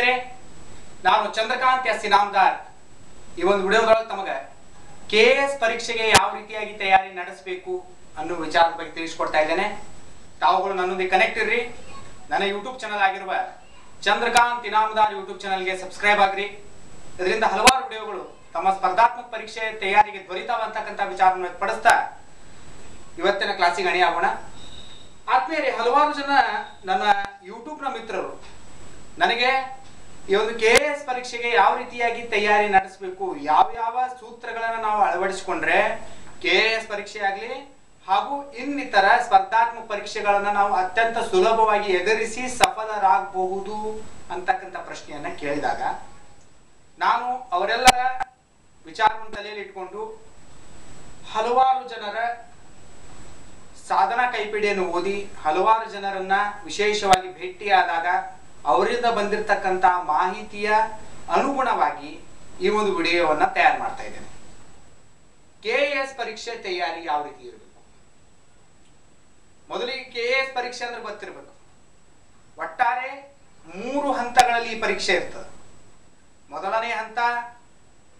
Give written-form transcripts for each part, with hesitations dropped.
ಆತ್ಮೀಯರೇ, ನಾನು ಚಂದ್ರಕಾಂತ್ ಎಸ್ ಇನಾಮದಾರ್ ಈ ಒಂದು ವಿಡಿಯೋದೊಳಗೆ ತಮಗೆ KS ಪರೀಕ್ಷೆಗೆ ಯಾವ ರೀತಿಯಾಗಿ ತಯಾರಿ ನಡೆಸಬೇಕು ಅನ್ನೋ ವಿಚಾರದ ಬಗ್ಗೆ ತಿಳಿಸಿಕೊಡ್ತಾ ಇದ್ದೇನೆ. ತಾವುಗಳು ನನ್ನೊಂದಿಗೆ ಕನೆಕ್ಟ್ ಇರ್ರಿ. ನನ್ನ ಯೂಟ್ಯೂಬ್ ಚಾನಲ್ ಆಗಿರುವ ಚಂದ್ರಕಾಂತ್ ಇನಾಮದಾರ್ ಯೂಟ್ಯೂಬ್ ಚಾನಲ್ಗೆ ಸಬ್ಸ್ಕ್ರೈಬ್ ಆಗ್ರಿ. ಇದರಿಂದ ಹಲವಾರು ವಿಡಿಯೋಗಳು ತಮ್ಮ ಸ್ಪರ್ಧಾತ್ಮಕ ಪರೀಕ್ಷೆ ತಯಾರಿಗೆ ತ್ವರಿತವಂತಕ್ಕಂಥ ವಿಚಾರವನ್ನು ವ್ಯಕ್ತಪಡಿಸ್ತಾ ಇವತ್ತಿನ ಕ್ಲಾಸಿಗೆ ಅಣಿಯಾಗೋಣ. ಆತ್ಮೀಯರೇ, ಹಲವಾರು ಜನ ನನ್ನ ಯೂಟ್ಯೂಬ್ನ ಮಿತ್ರರು ನನಗೆ ಈ ಒಂದು KS ಪರೀಕ್ಷೆಗೆ ಯಾವ ರೀತಿಯಾಗಿ ತಯಾರಿ ನಡೆಸಬೇಕು, ಯಾವ ಸೂತ್ರಗಳನ್ನು ನಾವು ಅಳವಡಿಸಿಕೊಂಡ್ರೆ KS ಪರೀಕ್ಷೆ ಆಗಲಿ ಹಾಗೂ ಇನ್ನಿತರ ಸ್ಪರ್ಧಾತ್ಮಕ ಪರೀಕ್ಷೆಗಳನ್ನು ನಾವು ಅತ್ಯಂತ ಸುಲಭವಾಗಿ ಎದುರಿಸಿ ಸಫಲರಾಗಬಹುದು ಅಂತಕ್ಕಂಥ ಪ್ರಶ್ನೆಯನ್ನ ಕೇಳಿದಾಗ ನಾನು ಅವರೆಲ್ಲರ ವಿಚಾರವನ್ನು ತಲೆಯಲ್ಲಿ ಇಟ್ಕೊಂಡು ಹಲವಾರು ಜನರ ಸಾಧನಾ ಕೈಪಿಡಿಯನ್ನು ಓದಿ ಹಲವಾರು ಜನರನ್ನ ವಿಶೇಷವಾಗಿ ಭೇಟಿಯಾದಾಗ ಅವರಿಂದ ಬಂದಿರತಕ್ಕಂಥ ಮಾಹಿತಿಯ ಅನುಗುಣವಾಗಿ ಈ ಒಂದು ವಿಡಿಯೋವನ್ನ ತಯಾರು ಮಾಡ್ತಾ ಇದ್ದೇನೆ. KS ಪರೀಕ್ಷೆ ತಯಾರಿ ಯಾವ ರೀತಿ ಇರಬೇಕು? ಮೊದಲಿಗೆ KS ಪರೀಕ್ಷೆ ಅಂದ್ರೆ ಗೊತ್ತಿರಬೇಕು. ಒಟ್ಟಾರೆ 3 ಹಂತಗಳಲ್ಲಿ ಈ ಪರೀಕ್ಷೆ ಇರ್ತದೆ. ಮೊದಲನೇ ಹಂತ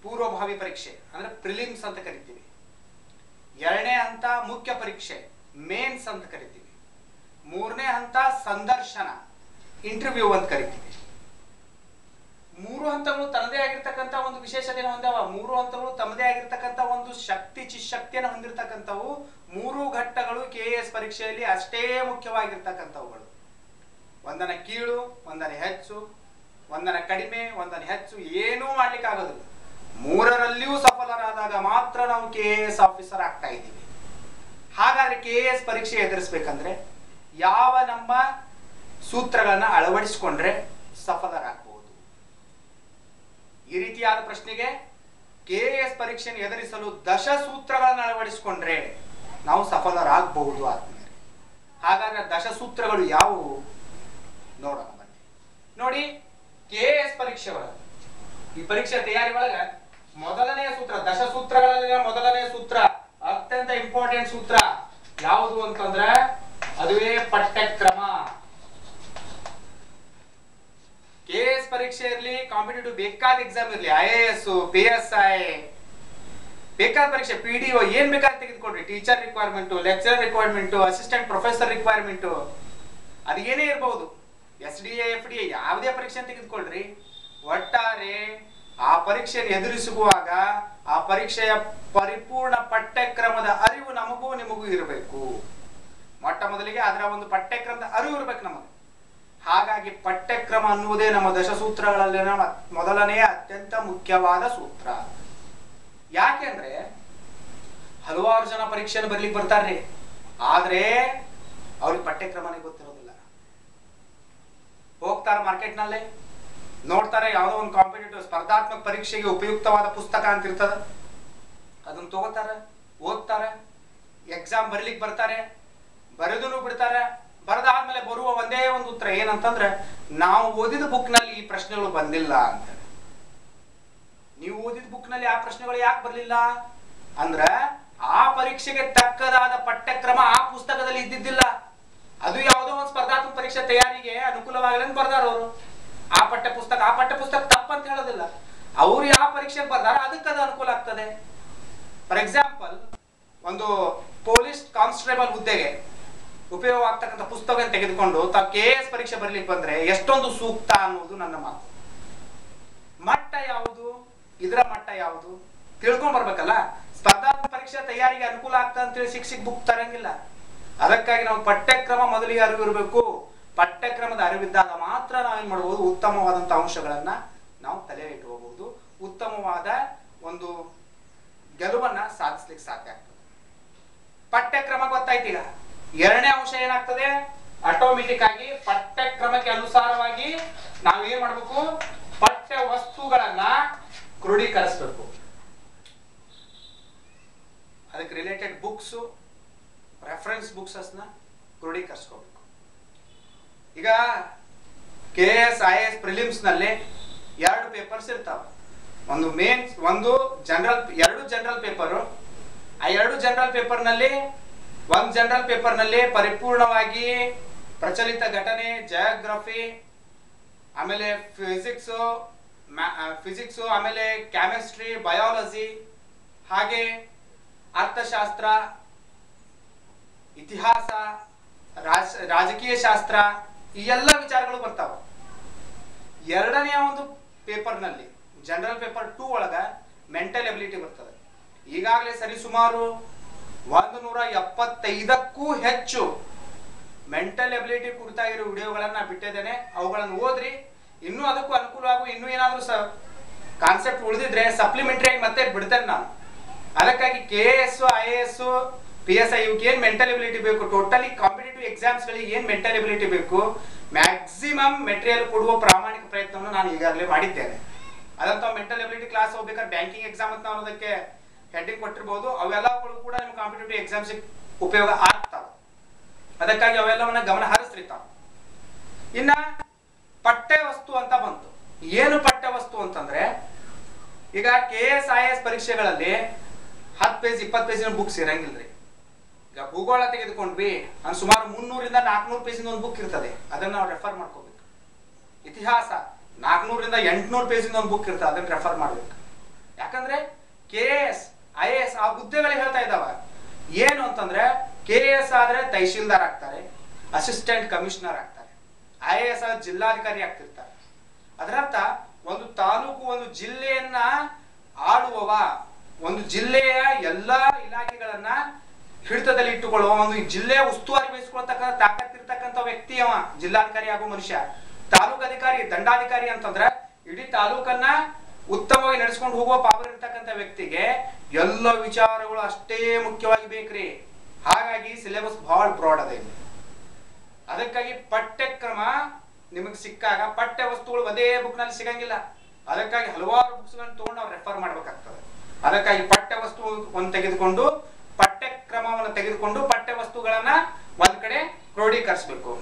ಪೂರ್ವಭಾವಿ ಪರೀಕ್ಷೆ ಅಂದ್ರೆ ಪ್ರಿಲಿಮ್ಸ್ ಅಂತ ಕರಿತೀವಿ. ಎರಡನೇ ಹಂತ ಮುಖ್ಯ ಪರೀಕ್ಷೆ ಮೇನ್ಸ್ ಅಂತ ಕರಿತೀವಿ. ಮೂರನೇ ಹಂತ ಸಂದರ್ಶನ ಇಂಟರ್ವ್ಯೂ ಅಂತ ಕರಿತೀವಿ. 3 ಹಂತಗಳು ತನ್ನದೇ ಆಗಿರ್ತಕ್ಕಂಥ ಒಂದು ವಿಶೇಷತೆಯನ್ನು ಹೊಂದವ. 3 ಹಂತಗಳು ತಮ್ಮದೇ ಆಗಿರ್ತಕ್ಕಂಥ ಒಂದು ಚಿಶಕ್ತಿಯನ್ನು ಹೊಂದಿರತಕ್ಕಂಥವು. 3 ಘಟ್ಟಗಳು KS ಪರೀಕ್ಷೆಯಲ್ಲಿ ಅಷ್ಟೇ ಮುಖ್ಯವಾಗಿರ್ತಕ್ಕಂಥವುಗಳು. ಒಂದನ ಕೀಳು, ಒಂದನ ಹೆಚ್ಚು, ಒಂದನ ಕಡಿಮೆ, ಒಂದನ ಹೆಚ್ಚು, ಏನೂ ಮಾಡ್ಲಿಕ್ಕೆ ಆಗೋದಿಲ್ಲ. 3ರಲ್ಲಿಯೂ ಸಫಲರಾದಾಗ ಮಾತ್ರ ನಾವು KS ಆಫೀಸರ್ ಆಗ್ತಾ ಇದ್ದೀವಿ. ಹಾಗಾದ್ರೆ KS ಪರೀಕ್ಷೆ ಎದುರಿಸಬೇಕಂದ್ರೆ ಯಾವ ನಮ್ಮ ಸೂತ್ರಗಳನ್ನ ಅಳವಡಿಸಿಕೊಂಡ್ರೆ ಸಫಲರಾಗಬಹುದು? ಈ ರೀತಿಯಾದ ಪ್ರಶ್ನೆಗೆ KS ಪರೀಕ್ಷೆಯನ್ನು ಎದುರಿಸಲು 10 ಸೂತ್ರಗಳನ್ನು ಅಳವಡಿಸಿಕೊಂಡ್ರೆ ನಾವು ಸಫಲರಾಗಬಹುದು ಆದ್ಮೇಲೆ. ಹಾಗಾದ್ರೆ 10 ಸೂತ್ರಗಳು ಯಾವುವು ನೋಡೋಣ ಬನ್ನಿ. ನೋಡಿ, KS ಪರೀಕ್ಷೆ ಒಳಗ ಈ ಪರೀಕ್ಷೆ ತಯಾರಿ ಒಳಗ ಮೊದಲನೆಯ ಸೂತ್ರ, 10 ಸೂತ್ರಗಳಲ್ಲಿ ಮೊದಲನೆಯ ಸೂತ್ರ, ಅತ್ಯಂತ ಇಂಪಾರ್ಟೆಂಟ್ ಸೂತ್ರ ಯಾವುದು ಅಂತಂದ್ರೆ ಅದುವೇ ಪಠ್ಯಕ್ರಮ. KS ಪರೀಕ್ಷೆ ಇರಲಿ, ಕಾಂಪಿಟೇಟಿವ್ ಬೇಕಾದ ಎಕ್ಸಾಮ್ ಇರಲಿ, IAS, PSI, ಬೇಕಾದ ಪರೀಕ್ಷೆ, PDO, ಏನ್ ಬೇಕಾದ್ರೆ ತೆಗೆದುಕೊಡ್ರಿ, teacher requirement, lecturer requirement, assistant professor requirement, ಅದು ಏನೇ ಇರಬಹುದು, SDA, FDA, ಯಾವುದೇ ಪರೀಕ್ಷೆ ತೆಗೆದುಕೊಳ್ರಿ. ಒಟ್ಟಾರೆ ಆ ಪರೀಕ್ಷೆಯನ್ನು ಎದುರಿಸುವಾಗ ಆ ಪರೀಕ್ಷೆಯ ಪರಿಪೂರ್ಣ ಪಠ್ಯಕ್ರಮದ ಅರಿವು ನಮಗೂ ನಿಮಗೂ ಇರಬೇಕು. ಮೊಟ್ಟ ಮೊದಲಿಗೆ ಅದರ ಒಂದು ಪಠ್ಯಕ್ರಮದ ಅರಿವು ಇರಬೇಕು ನಮಗೆ. ಹಾಗಾಗಿ ಪಠ್ಯಕ್ರಮ ಅನ್ನುವುದೇ ನಮ್ಮ 10 ಸೂತ್ರಗಳಲ್ಲಿನ ಮೊದಲನೆಯ ಅತ್ಯಂತ ಮುಖ್ಯವಾದ ಸೂತ್ರ. ಯಾಕೆಂದ್ರೆ ಹಲವಾರು ಜನ ಪರೀಕ್ಷೆಯನ್ನು ಬರ್ಲಿಕ್ಕೆ ಬರ್ತಾರ್ರಿ, ಆದ್ರೆ ಅವ್ರಿಗೆ ಪಠ್ಯಕ್ರಮನೇ ಗೊತ್ತಿರೋದಿಲ್ಲ. ಹೋಗ್ತಾರ ಮಾರ್ಕೆಟ್ ನಲ್ಲಿ, ನೋಡ್ತಾರೆ ಯಾವುದೋ ಒಂದು ಕಾಂಪಿಟೇಟಿವ್ ಸ್ಪರ್ಧಾತ್ಮಕ ಪರೀಕ್ಷೆಗೆ ಉಪಯುಕ್ತವಾದ ಪುಸ್ತಕ ಅಂತ ಇರ್ತದ, ಅದನ್ನ ತಗೋತಾರೆ, ಓದ್ತಾರೆ, ಎಕ್ಸಾಮ್ ಬರೀಲಿಕ್ಕೆ ಬರ್ತಾರೆ, ಬರೆದೂ ಬಿಡ್ತಾರೆ. ಬರೆದಾದ್ಮೇಲೆ ಬರುವ ಒಂದೇ ಒಂದು ಉತ್ತರ ಏನಂತಂದ್ರೆ ನಾವು ಓದಿದ ಬುಕ್ ನಲ್ಲಿ ಈ ಪ್ರಶ್ನೆಗಳು ಬಂದಿಲ್ಲ ಅಂತ. ನೀವು ಓದಿದ ಬುಕ್ ನಲ್ಲಿ ಆ ಪ್ರಶ್ನೆಗಳು ಯಾಕೆ ಬರ್ಲಿಲ್ಲ ಅಂದ್ರ ಆ ಪರೀಕ್ಷೆಗೆ ತಕ್ಕದಾದ ಪಠ್ಯಕ್ರಮ ಆ ಪುಸ್ತಕದಲ್ಲಿ ಇದ್ದಿದ್ದಿಲ್ಲ. ಅದು ಯಾವುದೋ ಒಂದು ಸ್ಪರ್ಧಾತ್ಮಕ ಪರೀಕ್ಷೆ ತಯಾರಿಗೆ ಅನುಕೂಲವಾಗಲಿ ಅಂತ ಬರ್ದಾರ ಅವರು. ಆ ಪಠ್ಯ ಪುಸ್ತಕ ತಪ್ಪಂತ ಹೇಳೋದಿಲ್ಲ. ಅವ್ರು ಯಾವ ಪರೀಕ್ಷೆಗೆ ಬರ್ದಾರ ಅದಕ್ಕೆ ಅದು ಅನುಕೂಲ ಆಗ್ತದೆ. ಫಾರ್ ಎಕ್ಸಾಂಪಲ್, ಒಂದು ಪೊಲೀಸ್ ಕಾನ್ಸ್ಟೇಬಲ್ ಹುದ್ದೆಗೆ ಉಪಯೋಗ ಆಗ್ತಕ್ಕಂಥ ಪುಸ್ತಕ ತೆಗೆದುಕೊಂಡು ತಾವು KS ಪರೀಕ್ಷೆ ಬರ್ಲಿಕ್ಕೆ ಬಂದ್ರೆ ಎಷ್ಟೊಂದು ಸೂಕ್ತ ಅನ್ನೋದು ನನ್ನ ಮಾತು. ಮಟ್ಟ ಯಾವುದು, ಇದರ ಮಟ್ಟ ಯಾವುದು ತಿಳ್ಕೊಂಡ್ ಬರ್ಬೇಕಲ್ಲ. ಸ್ಪರ್ಧಾತ್ಮಕ ಪರೀಕ್ಷೆ ತಯಾರಿಗೆ ಅನುಕೂಲ ಆಗ್ತದೆ ಅಂತೇಳಿ ಸಿಕ್ ಬುಕ್ ತರಂಗಿಲ್ಲ. ಅದಕ್ಕಾಗಿ ನಾವು ಪಠ್ಯಕ್ರಮ ಮೊದಲಿಗೆ ಅರಿವು ಇರಬೇಕು. ಪಠ್ಯಕ್ರಮದ ಅರಿವಿದ್ದಾಗ ಮಾತ್ರ ನಾವೇನ್ ಮಾಡಬಹುದು, ಉತ್ತಮವಾದಂತಹ ಅಂಶಗಳನ್ನ ನಾವು ತಲೆಯಲ್ಲಿ ಇಟ್ಕೋಬಹುದು, ಉತ್ತಮವಾದ ಒಂದು ಗೆಲುವನ್ನ ಸಾಧಿಸ್ಲಿಕ್ಕೆ ಸಾಧ್ಯ ಆಗ್ತದೆ. ಪಠ್ಯಕ್ರಮ ಗೊತ್ತಾಯ್ತು. ಈಗ ಎರಡನೇ ಅಂಶ ಏನಾಗ್ತದೆ, ಆಟೋಮೆಟಿಕ್ ಆಗಿ ಪಠ್ಯಕ್ರಮಕ್ಕೆ ಅನುಸಾರವಾಗಿ ನಾವೇನ್ ಮಾಡ್ಬೇಕು, ಪಠ್ಯ ವಸ್ತುಗಳನ್ನ ಕ್ರೋಢೀಕರಿಸಬೇಕು. ಅದಕ್ಕೆ ರಿಲೇಟೆಡ್ ಬುಕ್ಸ್, ರೆಫರೆನ್ಸ್ ಬುಕ್ಸ್ ಕ್ರೋಢೀಕರಿಸ್ಕೋಬೇಕು. ಈಗ KS, IAS ಪ್ರಿಲಿಮ್ಸ್ ನಲ್ಲಿ 2 ಪೇಪರ್ಸ್ ಇರ್ತಾವ. ಒಂದು ಮೇನ್ಸ್, ಒಂದು ಜನರಲ್, 2 ಜನರಲ್ ಪೇಪರ್. ಆ 2 ಜನರಲ್ ಪೇಪರ್ ನಲ್ಲಿ ಒಂದು ಜನರಲ್ ಪೇಪರ್ ನಲ್ಲಿ ಪರಿಪೂರ್ಣವಾಗಿ ಪ್ರಚಲಿತ ಘಟನೆ, ಜಿಯೋಗ್ರಫಿ, ಆಮೇಲೆ ಫಿಸಿಕ್ಸು ಆಮೇಲೆ ಕೆಮಿಸ್ಟ್ರಿ, ಬಯಾಲಜಿ, ಹಾಗೆ ಅರ್ಥಶಾಸ್ತ್ರ, ಇತಿಹಾಸ, ರಾಜಕೀಯ ಶಾಸ್ತ್ರ, ಈ ಎಲ್ಲ ವಿಚಾರಗಳು ಬರ್ತಾವ. ಎರಡನೆಯ ಒಂದು ಪೇಪರ್ನಲ್ಲಿ ಜನರಲ್ ಪೇಪರ್ 2 ಒಳಗ ಮೆಂಟಲ್ ಎಬಿಲಿಟಿ ಬರ್ತದೆ. ಈಗಾಗಲೇ ಸರಿಸುಮಾರು 175ಕ್ಕೂ ಹೆಚ್ಚು ಮೆಂಟಲ್ ಎಬಿಲಿಟಿ ಕುರಿತಾಗಿರೋ ವಿಡಿಯೋಗಳನ್ನ ಬಿಟ್ಟಿದ್ದೇನೆ. ಅವುಗಳನ್ನು ಓದ್ರಿ. ಇನ್ನೂ ಅದಕ್ಕೂ ಅನುಕೂಲವಾಗುವ ಇನ್ನೂ ಏನಾದರೂ ಕಾನ್ಸೆಪ್ಟ್ ಉಳಿದಿದ್ರೆ ಸಪ್ಲಿಮೆಂಟರಿ ಆಗಿ ಮತ್ತೆ ಬಿಡ್ತೇನೆ ನಾನು. ಅದಕ್ಕಾಗಿ KAS, IAS, PSI ಇವಕ್ಕೆ ಏನು ಮೆಂಟಲ್ ಎಬಿಲಿಟಿ ಬೇಕು, ಟೋಟಲಿ ಕಾಂಪಿಟೇಟಿವ್ ಎಕ್ಸಾಮ್ಸ್ಗಳಿಗೆ ಏನು ಮೆಂಟಲ್ ಎಬಿಲಿಟಿ ಬೇಕು, ಮ್ಯಾಕ್ಸಿಮಮ್ ಮೆಟೀರಿಯಲ್ ಕೊಡುವ ಪ್ರಾಮಾಣಿಕ ಪ್ರಯತ್ನವನ್ನು ನಾನು ಈಗಾಗಲೇ ಮಾಡಿದ್ದೇನೆ. ಅದಂತ ಮೆಂಟಲ್ ಎಬಿಲಿಟಿ ಕ್ಲಾಸ್ ಹೋಗ್ಬೇಕಾದ್ರೆ ಬ್ಯಾಂಕಿಂಗ್ ಎಕ್ಸಾಮ್ ಅಂತ ನಾವು ಅದಕ್ಕೆ ಹೆಡ್ಡಿಂಗ್ ಕೊಟ್ಟಿರ್ಬೋದು. ಅವೆಲ್ಲಗಳು ಕೂಡ ನಿಮ್ಮ ಕಾಂಪಿಟೇಟಿವ್ ಎಕ್ಸಾಮ್ಸಿಗೆ ಉಪಯೋಗ ಆಗ್ತಾವೆ. ಅದಕ್ಕಾಗಿ ಅವೆಲ್ಲವನ್ನ ಗಮನ ಹರಿಸ್ರಿ ತಾವು. ಇನ್ನ ಪಠ್ಯ ವಸ್ತು ಅಂತ ಬಂತು. ಏನು ಪಠ್ಯ ವಸ್ತು ಅಂತಂದ್ರೆ, ಈಗ KAS, IAS ಪರೀಕ್ಷೆಗಳಲ್ಲಿ 10 ಪೇಜ್ 20 ಪೇಜಿನ ಬುಕ್ಸ್ ಇರಂಗಿಲ್ರಿ. ಈಗ ಭೂಗೋಳ ತೆಗೆದುಕೊಂಡ್ವಿ, ಸುಮಾರು 300 ರಿಂದ 400 ಪೇಜಿನ ಒಂದು ಬುಕ್ ಇರ್ತದೆ, ಅದನ್ನ ನಾವು ರೆಫರ್ ಮಾಡ್ಕೋಬೇಕು. ಇತಿಹಾಸ 400 ರಿಂದ 800 ಪೇಜಿನ ಒಂದು ಬುಕ್ ಇರ್ತದೆ, ಅದನ್ನ ರೆಫರ್ ಮಾಡ್ಬೇಕು. ಯಾಕಂದ್ರೆ KAS, IAS ಆ ಹುದ್ದೆಗಳಿಗೆ ಹೇಳ್ತಾ ಇದ್ದಾವ. ಏನು ಅಂತಂದ್ರೆ KAS ಆದ್ರೆ ತಹಶೀಲ್ದಾರ್ ಆಗ್ತಾರೆ, ಅಸಿಸ್ಟೆಂಟ್ ಕಮಿಷನರ್ ಆಗ್ತಾರೆ, IAS ಆದ್ರೆ ಜಿಲ್ಲಾಧಿಕಾರಿ ಆಗ್ತಿರ್ತಾರೆ. ಅದರರ್ಥ ಒಂದು ತಾಲೂಕು, ಒಂದು ಜಿಲ್ಲೆಯನ್ನ ಆಳುವವ, ಒಂದು ಜಿಲ್ಲೆಯ ಎಲ್ಲಾ ಇಲಾಖೆಗಳನ್ನ ಹಿಡಿತದಲ್ಲಿ ಇಟ್ಟುಕೊಳ್ಳುವ, ಒಂದು ಜಿಲ್ಲೆಯ ಉಸ್ತುವಾರಿ ವಹಿಸಿಕೊಳ್ತಕ್ಕಂಥ ತಾಕತ್ತಿರ್ತಕ್ಕಂಥ ವ್ಯಕ್ತಿ ಅವ ಜಿಲ್ಲಾಧಿಕಾರಿ ಆಗೋ ಮನುಷ್ಯ. ತಾಲೂಕು ಅಧಿಕಾರಿ, ದಂಡಾಧಿಕಾರಿ ಅಂತಂದ್ರೆ ಇಡೀ ತಾಲೂಕನ್ನ ಉತ್ತಮವಾಗಿ ನಡೆಸ್ಕೊಂಡು ಹೋಗುವ ಪವರ್ ಇರ್ತಕ್ಕಂಥ ವ್ಯಕ್ತಿಗೆ ಎಲ್ಲ ವಿಚಾರಗಳು ಅಷ್ಟೇ ಮುಖ್ಯವಾಗಿ ಬೇಕ್ರಿ. ಹಾಗಾಗಿ ಸಿಲೆಬಸ್ ಬಹಳ ಬ್ರಾಡ್ ಅದ ಇಲ್ಲಿ. ಅದಕ್ಕಾಗಿ ಪಠ್ಯಕ್ರಮ ನಿಮಗೆ ಸಿಕ್ಕಾಗ ಪಠ್ಯ ವಸ್ತುಗಳು ಒಂದೇ ಬುಕ್ ನಲ್ಲಿ ಸಿಗಂಗಿಲ್ಲ. ಅದಕ್ಕಾಗಿ ಹಲವಾರು ಬುಕ್ಸ್ ಗಳನ್ನ ತಗೊಂಡು ನಾವು ರೆಫರ್ ಮಾಡ್ಬೇಕಾಗ್ತದೆ. ಅದಕ್ಕಾಗಿ ಪಠ್ಯ ವಸ್ತುವನ್ನು ತೆಗೆದುಕೊಂಡು, ಪಠ್ಯಕ್ರಮವನ್ನು ತೆಗೆದುಕೊಂಡು ಪಠ್ಯ ವಸ್ತುಗಳನ್ನ ಒಂದ್ ಕಡೆ ಕ್ರೋಢೀಕರಿಸಬೇಕು.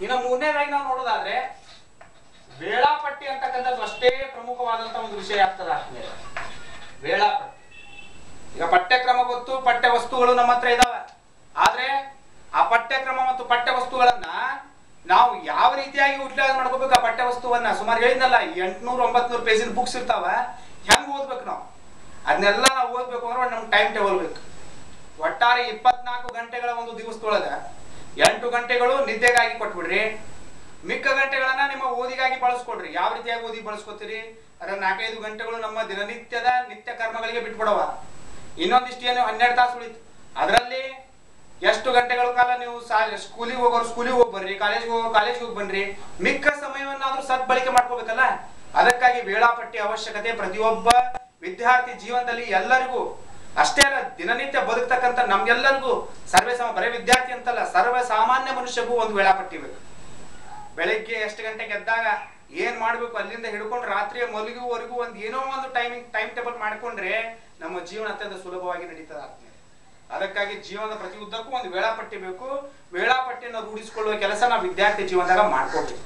ಇನ್ನು ಮೂರನೇದಾಗಿ ನಾವು ನೋಡೋದಾದ್ರೆ ವೇಳಾಪಟ್ಟಿ ಅಂತಕ್ಕಂಥದ್ದು ಅಷ್ಟೇ ಪ್ರಮುಖವಾದಂತಹ ಒಂದು ವಿಷಯ ಆಗ್ತದೆ. ವೇಳಾಪಟ್ಟಿ, ಈಗ ಪಠ್ಯಕ್ರಮ ಗೊತ್ತು, ಪಠ್ಯ ವಸ್ತುಗಳು ನಮ್ಮ ಹತ್ರ ಇದಾವೆ. ಆದ್ರೆ ಆ ಪಠ್ಯಕ್ರಮ ಮತ್ತು ಪಠ್ಯ ವಸ್ತುಗಳನ್ನ ನಾವು ಯಾವ ರೀತಿಯಾಗಿ ಯುಟಿಲೈಸ್ ಮಾಡ್ಕೋಬೇಕು, ಆ ಪಠ್ಯ ವಸ್ತುವನ್ನ ಸುಮಾರು ಹೇಳಿದ್ನಲ್ಲ 800-900 ಪೇಜಿನ ಬುಕ್ಸ್ ಇರ್ತಾವ, ಹೆಂಗ್ ಓದ್ಬೇಕು ನಾವು ಅದನ್ನೆಲ್ಲ ನಾವು ಓದ್ಬೇಕು ಅಂದ್ರೆ ನಮ್ಗೆ ಟೈಮ್ ಟೇಬಲ್ ಬೇಕು. ಒಟ್ಟಾರೆ 24 ಗಂಟೆಗಳ ಒಂದು ದಿವಸದೊಳಗ 8 ಗಂಟೆಗಳು ನಿದ್ದೆಗಾಗಿ ಕೊಟ್ಬಿಡ್ರಿ, ಮಿಕ್ಕ ಗಂಟೆಗಳನ್ನ ನಿಮ್ಮ ಓದಿಗಾಗಿ ಬಳಸ್ಕೊಡ್ರಿ. ಯಾವ ರೀತಿಯಾಗಿ ಓದಿ ಬಳಸ್ಕೊತೀರಿ ಅದನ್ನ 4-5 ಗಂಟೆಗಳು ನಮ್ಮ ದಿನನಿತ್ಯದ ನಿತ್ಯ ಕರ್ಮಗಳಿಗೆ ಬಿಟ್ಬಿಡವ. ಇನ್ನೊಂದಿಷ್ಟು ಏನು 12 ತಾಸು ಉಳಿತು, ಅದರಲ್ಲಿ ಎಷ್ಟು ಗಂಟೆಗಳ ಕಾಲ ನೀವು ಸ್ಕೂಲಿಗೆ ಹೋಗೋರು ಸ್ಕೂಲಿಗೆ ಹೋಗಿ ಬರ್ರಿ, ಕಾಲೇಜ್ಗೆ ಹೋಗೋ ಕಾಲೇಜ್ಗೆ ಹೋಗಿ ಬನ್ರಿ, ಮಿಕ್ಕ ಸಮಯವನ್ನಾದ್ರೂ ಸದ್ಬಳಕೆ ಮಾಡ್ಕೋಬೇಕಲ್ಲ. ಅದಕ್ಕಾಗಿ ವೇಳಾಪಟ್ಟಿ ಅವಶ್ಯಕತೆ ಪ್ರತಿಯೊಬ್ಬ ವಿದ್ಯಾರ್ಥಿ ಜೀವನದಲ್ಲಿ ಎಲ್ಲರಿಗೂ, ಅಷ್ಟೇ ಅಲ್ಲ ದಿನನಿತ್ಯ ಬದುಕ್ತಕ್ಕಂಥ ನಮ್ಗೆಲ್ಲರಿಗೂ, ಬರೇ ವಿದ್ಯಾರ್ಥಿ ಅಂತಲ್ಲ, ಸರ್ವ ಸಾಮಾನ್ಯ ಮನುಷ್ಯಗೂ ಒಂದು ವೇಳಾಪಟ್ಟಿ ಬೇಕು. ಬೆಳಿಗ್ಗೆ ಎಷ್ಟು ಗಂಟೆಗೆ ಎದ್ದಾಗ ಏನ್ ಮಾಡ್ಬೇಕು, ಅಲ್ಲಿಂದ ಹಿಡ್ಕೊಂಡು ರಾತ್ರಿಯ ಮಲಗುವವರೆಗೂ ಒಂದು ಏನೋ ಒಂದು ಟೈಮ್ ಟೇಬಲ್ ಮಾಡ್ಕೊಂಡ್ರೆ ನಮ್ಮ ಜೀವನ ಅತ್ಯಂತ ಸುಲಭವಾಗಿ ನಡೀತದೆ ಆತ್ಮೀಯ. ಅದಕ್ಕಾಗಿ ಜೀವನದ ಪ್ರತಿ ಉದ್ದಕ್ಕೂ ಒಂದು ವೇಳಾಪಟ್ಟಿ ಬೇಕು. ವೇಳಾಪಟ್ಟಿಯನ್ನು ರೂಢಿಸಿಕೊಳ್ಳುವ ಕೆಲಸ ನಾವು ವಿದ್ಯಾರ್ಥಿ ಜೀವನದಾಗ ಮಾಡ್ಕೋಬೇಕು.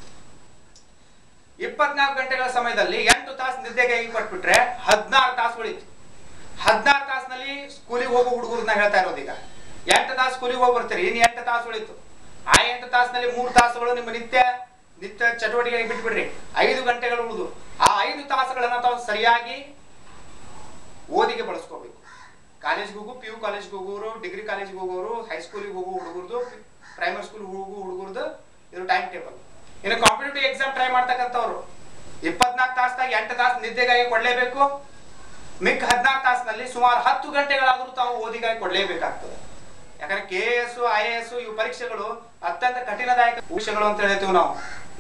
24 ಗಂಟೆಗಳ ಸಮಯದಲ್ಲಿ 8 ತಾಸು ನಿದ್ದೆಗೆ ಕೊಟ್ಬಿಟ್ರೆ 16 ತಾಸು ಉಳಿತು. 16 ತಾಸಿನಲ್ಲಿ ಸ್ಕೂಲಿಗೆ ಹೋಗೋ ಹುಡುಗರನ್ನ ಹೇಳ್ತಾ ಇರೋದೀಗ 8 ತಾಸು ಸ್ಕೂಲಿಗೆ ಹೋಗಿ ಬರ್ತೀರಿ, ಇನ್ನು 8 ತಾಸು ಉಳಿತು. ಆ 8 ತಾಸಿನಲ್ಲಿ 3 ತಾಸುಗಳು ನಿಮ್ಮ ನಿತ್ಯ ಚಟುವಟಿಕೆಗೆ ಬಿಟ್ಬಿಡ್ರಿ, 5 ಗಂಟೆಗಳು ಉಳಿದು. ಆ 5 ತಾಸುಗಳನ್ನ ತಾವು ಸರಿಯಾಗಿ ಓದಿಗೆ ಬಳಸ್ಕೋಬೇಕು. ಕಾಲೇಜ್ಗೆ ಹೋಗು, PU ಕಾಲೇಜ್ಗೆ ಹೋಗೋರು, ಡಿಗ್ರಿ ಕಾಲೇಜ್ಗೆ ಹೋಗೋರು, ಹೈಸ್ಕೂಲಿಗೆ ಹೋಗೋ ಹುಡುಗರದು, ಪ್ರೈಮರಿ ಸ್ಕೂಲ್ ಹೋಗೋ ಹುಡುಗರದು ಇದು ಟೈಮ್ ಟೇಬಲ್. ಇನ್ನು ಕಾಂಪಿಟೇಟಿವ್ ಎಕ್ಸಾಮ್ ಟ್ರೈ ಮಾಡ್ತಕ್ಕಂಥವ್ರು 24 ತಾಸ್ನಾಗ 8 ತಾಸು ನಿದ್ದೆಗಾಗಿ ಕೊಡ್ಲೇಬೇಕು. ಮಿಕ್ಕ 16 ತಾಸಿನಲ್ಲಿ ಸುಮಾರು 10 ಗಂಟೆಗಳಾದ್ರೂ ತಾವು ಓದಿಗಾಗಿ ಕೊಡ್ಲೇಬೇಕಾಗ್ತದೆ. ಯಾಕಂದ್ರೆ KAS, IAS ಇವು ಪರೀಕ್ಷೆಗಳು ಅತ್ಯಂತ ಕಠಿಣದಾಯಕ ವಿಷಯಗಳು ಅಂತ ಹೇಳ್ತೀವಿ ನಾವು.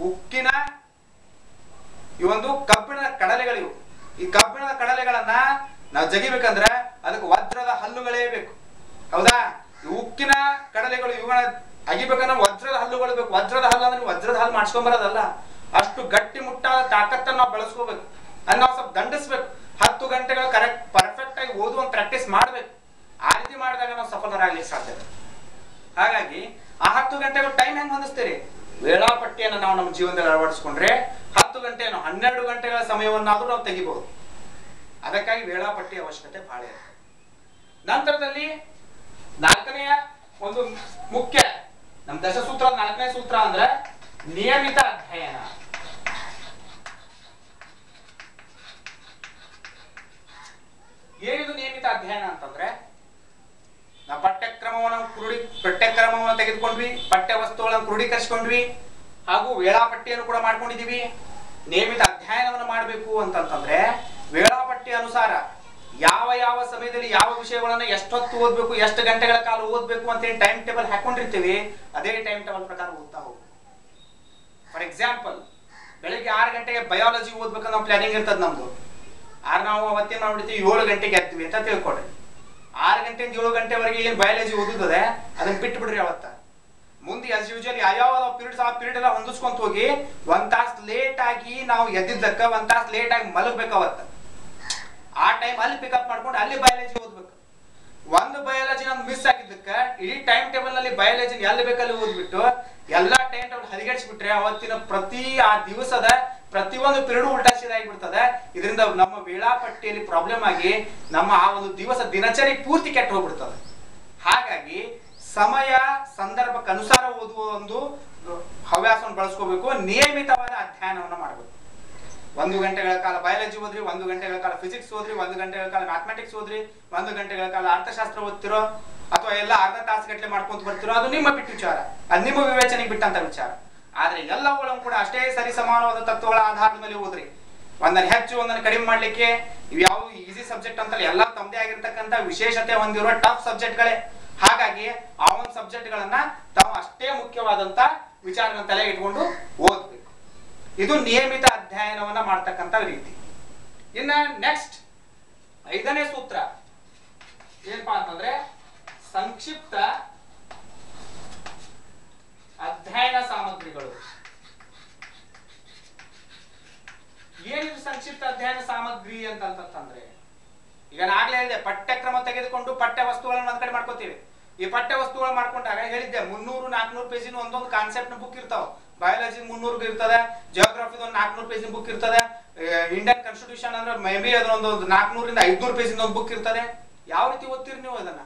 ಉಕ್ಕಿನ ಈ ಒಂದು ಕಬ್ಬಿಣದ ಕಡಲೆಗಳಿವು. ಈ ಕಬ್ಬಿಣದ ಕಡಲೆಗಳನ್ನ ನಾವು ಜಗಿಬೇಕಂದ್ರೆ ಅದಕ್ಕೆ ವಜ್ರದ ಹಲ್ಲುಗಳೇ ಬೇಕು, ಹೌದಾ? ಉಕ್ಕಿನ ಕಡಲೆಗಳು ಇವುಗಳ ಅಗಿಬೇಕಂದ್ರೆ ವಜ್ರದ ಹಲ್ಲುಗಳು ಬೇಕು. ವಜ್ರದ ಹಲ್ಲು ಅಂದ್ರೆ ವಜ್ರದ ಹಲ್ಲು ಮಾಡ್ಸ್ಕೊಂಬರೋದಲ್ಲ, ಅಷ್ಟು ಗಟ್ಟಿ ಮುಟ್ಟಾದ ತಾಕತ್ತನ್ನು ನಾವು ಬೆಳೆಸ್ಕೋಬೇಕು, ಅದನ್ನ ನಾವು ಸ್ವಲ್ಪ ದಂಡಿಸ್ಬೇಕು. 10 ಗಂಟೆಗಳು ಪರ್ಫೆಕ್ಟ್ ಆಗಿ ಓದುವ ಪ್ರಾಕ್ಟೀಸ್ ಮಾಡ್ಬೇಕು. ಆ ರೀತಿ ಮಾಡಿದಾಗ ನಾವು ಸಫಲರಾಗ್ಲಿಕ್ಕೆ ಸಾಧ್ಯ. ಹಾಗಾಗಿ ಆ 10 ಗಂಟೆಗಳು ಟೈಮ್ ಹೆಂಗ್ ಹೊಂದಿಸ್ತೀರಿ? ವೇಳಾಪಟ್ಟಿಯನ್ನು ನಾವು ನಮ್ಮ ಜೀವನದಲ್ಲಿ ಅಳವಡಿಸ್ಕೊಂಡ್ರೆ 10 ಗಂಟೆಯನ್ನು 12 ಗಂಟೆಗಳ ಸಮಯವನ್ನಾದ್ರೂ ನಾವು ತೆಗಿಬಹುದು. ಅದಕ್ಕಾಗಿ ವೇಳಾಪಟ್ಟಿ ಅವಶ್ಯಕತೆ ಬಹಳ ಇದೆ. ನಂತರದಲ್ಲಿ 4ನೆಯ ಒಂದು ಮುಖ್ಯ ನಮ್ಮ ದಶಸೂತ್ರ 4ನೇ ಸೂತ್ರ ಅಂದ್ರೆ ನಿಯಮಿತ ಅಧ್ಯಯನ. ಪಠ್ಯಕ್ರಮವನ್ನು ತೆಗೆದುಕೊಂಡ್ವಿ, ಪಠ್ಯ ವಸ್ತುಗಳನ್ನು ಕ್ರೋಢೀಕರಿಸಿಕೊಂಡ್ವಿ, ಹಾಗೂ ವೇಳಾಪಟ್ಟಿಯನ್ನು ಕೂಡ ಮಾಡ್ಕೊಂಡಿದೀವಿ. ನಿಯಮಿತ ಅಧ್ಯಯನವನ್ನು ಮಾಡಬೇಕು ಅಂತಂತಂದ್ರೆ ವೇಳಾಪಟ್ಟಿ ಅನುಸಾರ ಯಾವ ಯಾವ ಸಮಯದಲ್ಲಿ ಯಾವ ವಿಷಯಗಳನ್ನ ಎಷ್ಟೊತ್ತು ಓದ್ಬೇಕು, ಎಷ್ಟು ಗಂಟೆಗಳ ಕಾಲ ಓದ್ಬೇಕು ಅಂತ ಹೇಳಿ ಟೈಮ್ ಟೇಬಲ್ ಹಾಕೊಂಡಿರ್ತೀವಿ. ಅದೇ ಟೈಮ್ ಟೇಬಲ್ ಪ್ರಕಾರ ಓದ್ತಾ ಹೋಗ್ಬೇಕು. ಫಾರ್ ಎಕ್ಸಾಂಪಲ್, ಬೆಳಿಗ್ಗೆ 6 ಗಂಟೆಗೆ ಬಯಾಲಜಿ ಓದ್ಬೇಕಂತ ನಾವು ಪ್ಲಾನಿಂಗ್ ಇರ್ತದೆ ನಮ್ದು. ನಾವು ಅವತ್ತೇನ್ ಮಾಡ್ಬಿಡ್ತೀವಿ, 7 ಗಂಟೆಗೆ ಎತ್ತೀವಿ ಅಂತ ತಿಳ್ಕೊಡ್ರಿ. 6 ಗಂಟೆಯಿಂದ 7 ಗಂಟೆವರೆಗೆ ಏನ್ ಬಯಾಲಜಿ ಓದುತ್ತದೆ ಅದನ್ನ ಬಿಟ್ಟು ಬಿಡ್ರಿ. ಅವತ್ತ ಮುಂದೆ ಆಸ್ ಯೂಶುವಲ್ ಯಾವ ಪೀರಿಯಡ್ಸ್ ಆ ಪೀರಿಯಡ್ ಎಲ್ಲ ಹೊಂದಿಸ್ಕೊಂತ ಹೋಗಿ 1 ತಾಸು ಲೇಟ್ ಆಗಿ ನಾವು ಎದ್ದಿದ್ದಕ್ಕ 1 ತಾಸು ಲೇಟ್ ಆಗಿ ಮಲಗಬೇಕು. ಅವತ್ತ ಆ ಟೈಮ್ ಅಲ್ಲಿ ಪಿಕಪ್ ಮಾಡ್ಕೊಂಡು ಅಲ್ಲಿ ಬಯಾಲಜಿ ಓದ್ಬೇಕು. ಒಂದು ಬಯಾಲಜಿ ನಮ್ಗೆ ಮಿಸ್ ಆಗಿದ್ದಕ್ಕ ಇಡೀ ಟೈಮ್ ಟೇಬಲ್ ನಲ್ಲಿ ಬಯಾಲಜಿ ಎಲ್ಲಿ ಬೇಕಲ್ಲಿ ಓದ್ಬಿಟ್ಟು ಎಲ್ಲಾ ಟೈಮ್ ಟೇಬಲ್ ಹರಿಗಡಿಸ್ಬಿಟ್ರೆ ಅವತ್ತಿನ ಆ ದಿವಸದ ಪ್ರತಿಯೊಂದು ಪಿರಿಯಡ್ ಉಲ್ಟಾ ಸೀದಾ ಆಗಿಬಿಡ್ತದೆ. ಇದರಿಂದ ನಮ್ಮ ವೇಳಾಪಟ್ಟಿಯಲ್ಲಿ ಪ್ರಾಬ್ಲಮ್ ಆಗಿ ನಮ್ಮ ಆ ಒಂದು ದಿವಸ ದಿನಚರಿ ಪೂರ್ತಿ ಕೆಟ್ಟು ಹೋಗ್ಬಿಡ್ತದೆ. ಹಾಗಾಗಿ ಸಮಯ ಸಂದರ್ಭಕ್ಕೆ ಅನುಸಾರ ಓದುವ ಒಂದು ಹವ್ಯಾಸವನ್ನು ಬಳಸ್ಕೋಬೇಕು. ನಿಯಮಿತವಾದ ಅಧ್ಯಯನವನ್ನು ಮಾಡಬೇಕು. 1 ಗಂಟೆಗಳ ಕಾಲ ಬಯಾಲಜಿ ಓದ್ರಿ, 1 ಗಂಟೆಗಳ ಕಾಲ ಫಿಸಿಕ್ಸ್ ಓದ್ರಿ, 1 ಗಂಟೆಗಳ ಕಾಲ ಮ್ಯಾಥಮೆಟಿಕ್ಸ್ ಓದ್ರಿ, 1 ಗಂಟೆಗಳ ಕಾಲ ಅರ್ಥಶಾಸ್ತ್ರ ಓದ್ತಿರೋ ಅಥವಾ ಎಲ್ಲ ಅರ್ಧ ತಾಸು ಗಟ್ಟಲೆ ಮಾಡ್ಕೊಂತ ಬರ್ತಿರೋ ಅದು ನಿಮ್ಮ ಬಿಟ್ಟು ವಿಚಾರ, ಅದು ನಿಮ್ಮ ವಿವೇಚನೆಗೆ ಬಿಟ್ಟಂತ ವಿಚಾರ. ಆದ್ರೆ ಎಲ್ಲವುಗಳನ್ನು ಕೂಡ ಅಷ್ಟೇ ಸರಿ ಸಮಾನವಾದ ತತ್ವಗಳ ಆಧಾರದ ಮೇಲೆ ಓದ್ರಿ. ಒಂದನ್ನು ಹೆಚ್ಚು ಒಂದನ್ನು ಕಡಿಮೆ ಮಾಡ್ಲಿಕ್ಕೆ ಯಾವ ಈಸಿ ಸಬ್ಜೆಕ್ಟ್ ಅಂತಲ್ಲ, ಎಲ್ಲ ತಮ್ಮದೇ ಆಗಿರ್ತಕ್ಕಂಥ ವಿಶೇಷತೆ ಹೊಂದಿರುವ ಟಫ್ ಸಬ್ಜೆಕ್ಟ್ಗಳೇ. ಹಾಗಾಗಿ ಆ ಒಂದು ಸಬ್ಜೆಕ್ಟ್ ಗಳನ್ನ ತಾವು ಅಷ್ಟೇ ಮುಖ್ಯವಾದಂತ ವಿಚಾರಗಳನ್ನ ತಲೆಗೆ ಇಟ್ಕೊಂಡು ಓದ್ಬೇಕು. ಇದು ನಿಯಮಿತ ಅಧ್ಯಯನವನ್ನ ಮಾಡ್ತಕ್ಕಂಥ ರೀತಿ. ಇನ್ನ ನೆಕ್ಸ್ಟ್ 5ನೇ ಸೂತ್ರ ಏನಪ್ಪಾ ಅಂತಂದ್ರೆ ಸಂಕ್ಷಿಪ್ತ ಅಧ್ಯಯನ ಸಾಮಗ್ರಿಗಳು. ಏನಿದು ಸಂಕ್ಷಿಪ್ತ ಅಧ್ಯಯನ ಸಾಮಗ್ರಿ ಅಂತಂದ್ರೆ, ಈಗ ನಾಗ್ಲೇ ಹೇಳಿದೆ ಪಠ್ಯಕ್ರಮ ತೆಗೆದುಕೊಂಡು ಪಠ್ಯ ವಸ್ತುಗಳನ್ನು ಒಂದ್ ಕಡೆ ಮಾಡ್ಕೋತೀವಿ. ಈ ಪಠ್ಯ ವಸ್ತುಗಳು ಮಾಡ್ಕೊಂಡಾಗ ಹೇಳಿದ್ದೆ 300-400 ಪೇಜಿನ ಒಂದೊಂದು ಕಾನ್ಸೆಪ್ಟ್ ಬುಕ್ ಇರ್ತಾವ. ಬಯಾಲಜಿ 300 ಇರ್ತದೆ, ಜಿಯೋಗ್ರಫಿದ ಒಂದು 400 ಪೇಜಿನ ಬುಕ್ ಇರ್ತದೆ, ಇಂಡಿಯನ್ ಕಾನ್ಸ್ಟಿಟ್ಯೂಷನ್ ಅಂದ್ರೆ ಮೇ ಬಿ ಅದೊಂದು 400-500 ಪೇಜಿನ ಒಂದು ಬುಕ್ ಇರ್ತದೆ. ಯಾವ ರೀತಿ ಓದ್ತೀರಿ ನೀವು ಅದನ್ನ?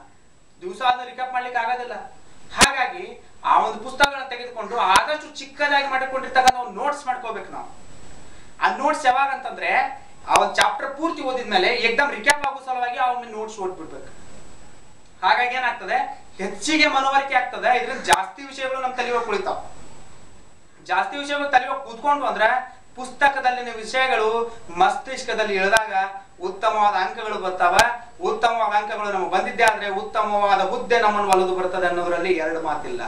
ದಿವಸ ಅದನ್ನ ರಿಕ್ಯಾಪ್ ಮಾಡ್ಲಿಕ್ಕೆ ಆಗೋದಿಲ್ಲ. ಹಾಗಾಗಿ ಆ ಒಂದು ಪುಸ್ತಕಗಳನ್ನ ತೆಗೆದುಕೊಂಡು ಆದಷ್ಟು ಚಿಕ್ಕದಾಗಿ ಮಾಡಿಕೊಂಡಿರ್ತಕ್ಕಂಥ ಒಂದು ನೋಟ್ಸ್ ಮಾಡ್ಕೋಬೇಕು ನಾವು. ಆ ನೋಟ್ಸ್ ಯಾವಾಗ ಅಂತಂದ್ರೆ ಆ ಒಂದು ಚಾಪ್ಟರ್ ಪೂರ್ತಿ ಓದಿದ್ಮೇಲೆ ಏಕದಮ್ ರಿಕ್ಯಾಪ್ ಆಗೋ ಸಲುವಾಗಿ ಆ ಒಂದು ನೋಟ್ಸ್ ಓದ್ಬಿಡ್ಬೇಕು. ಹಾಗಾಗಿ ಏನಾಗ್ತದೆ, ಹೆಚ್ಚಿಗೆ ಮನವರಿಕೆ ಆಗ್ತದೆ. ಇದರಿಂದ ಜಾಸ್ತಿ ವಿಷಯಗಳು ನಮ್ಮ ತಲೆಯೊಳಗೆ ಕುಳಿತಾವ. ಜಾಸ್ತಿ ವಿಷಯಗಳು ತಲೆಯೊಳಗೆ ಕೂತ್ಕೊಂಡು ಅಂದ್ರೆ ಪುಸ್ತಕದಲ್ಲಿನ ವಿಷಯಗಳು ಮಸ್ತಿಷ್ಕದಲ್ಲಿ ಇಳಿದಾಗ ಉತ್ತಮವಾದ ಅಂಕಗಳು ಬರ್ತಾವ. ಉತ್ತಮವಾದ ಅಂಕಗಳು ನಮಗೆ ಬಂದಿದ್ದೆ ಆದ್ರೆ ಉತ್ತಮವಾದ ಹುದ್ದೆ ನಮ್ಮನ್ನು ಒಲಿದು ಬರ್ತದೆ ಅನ್ನೋದ್ರಲ್ಲಿ 2 ಮಾತಿಲ್ಲ.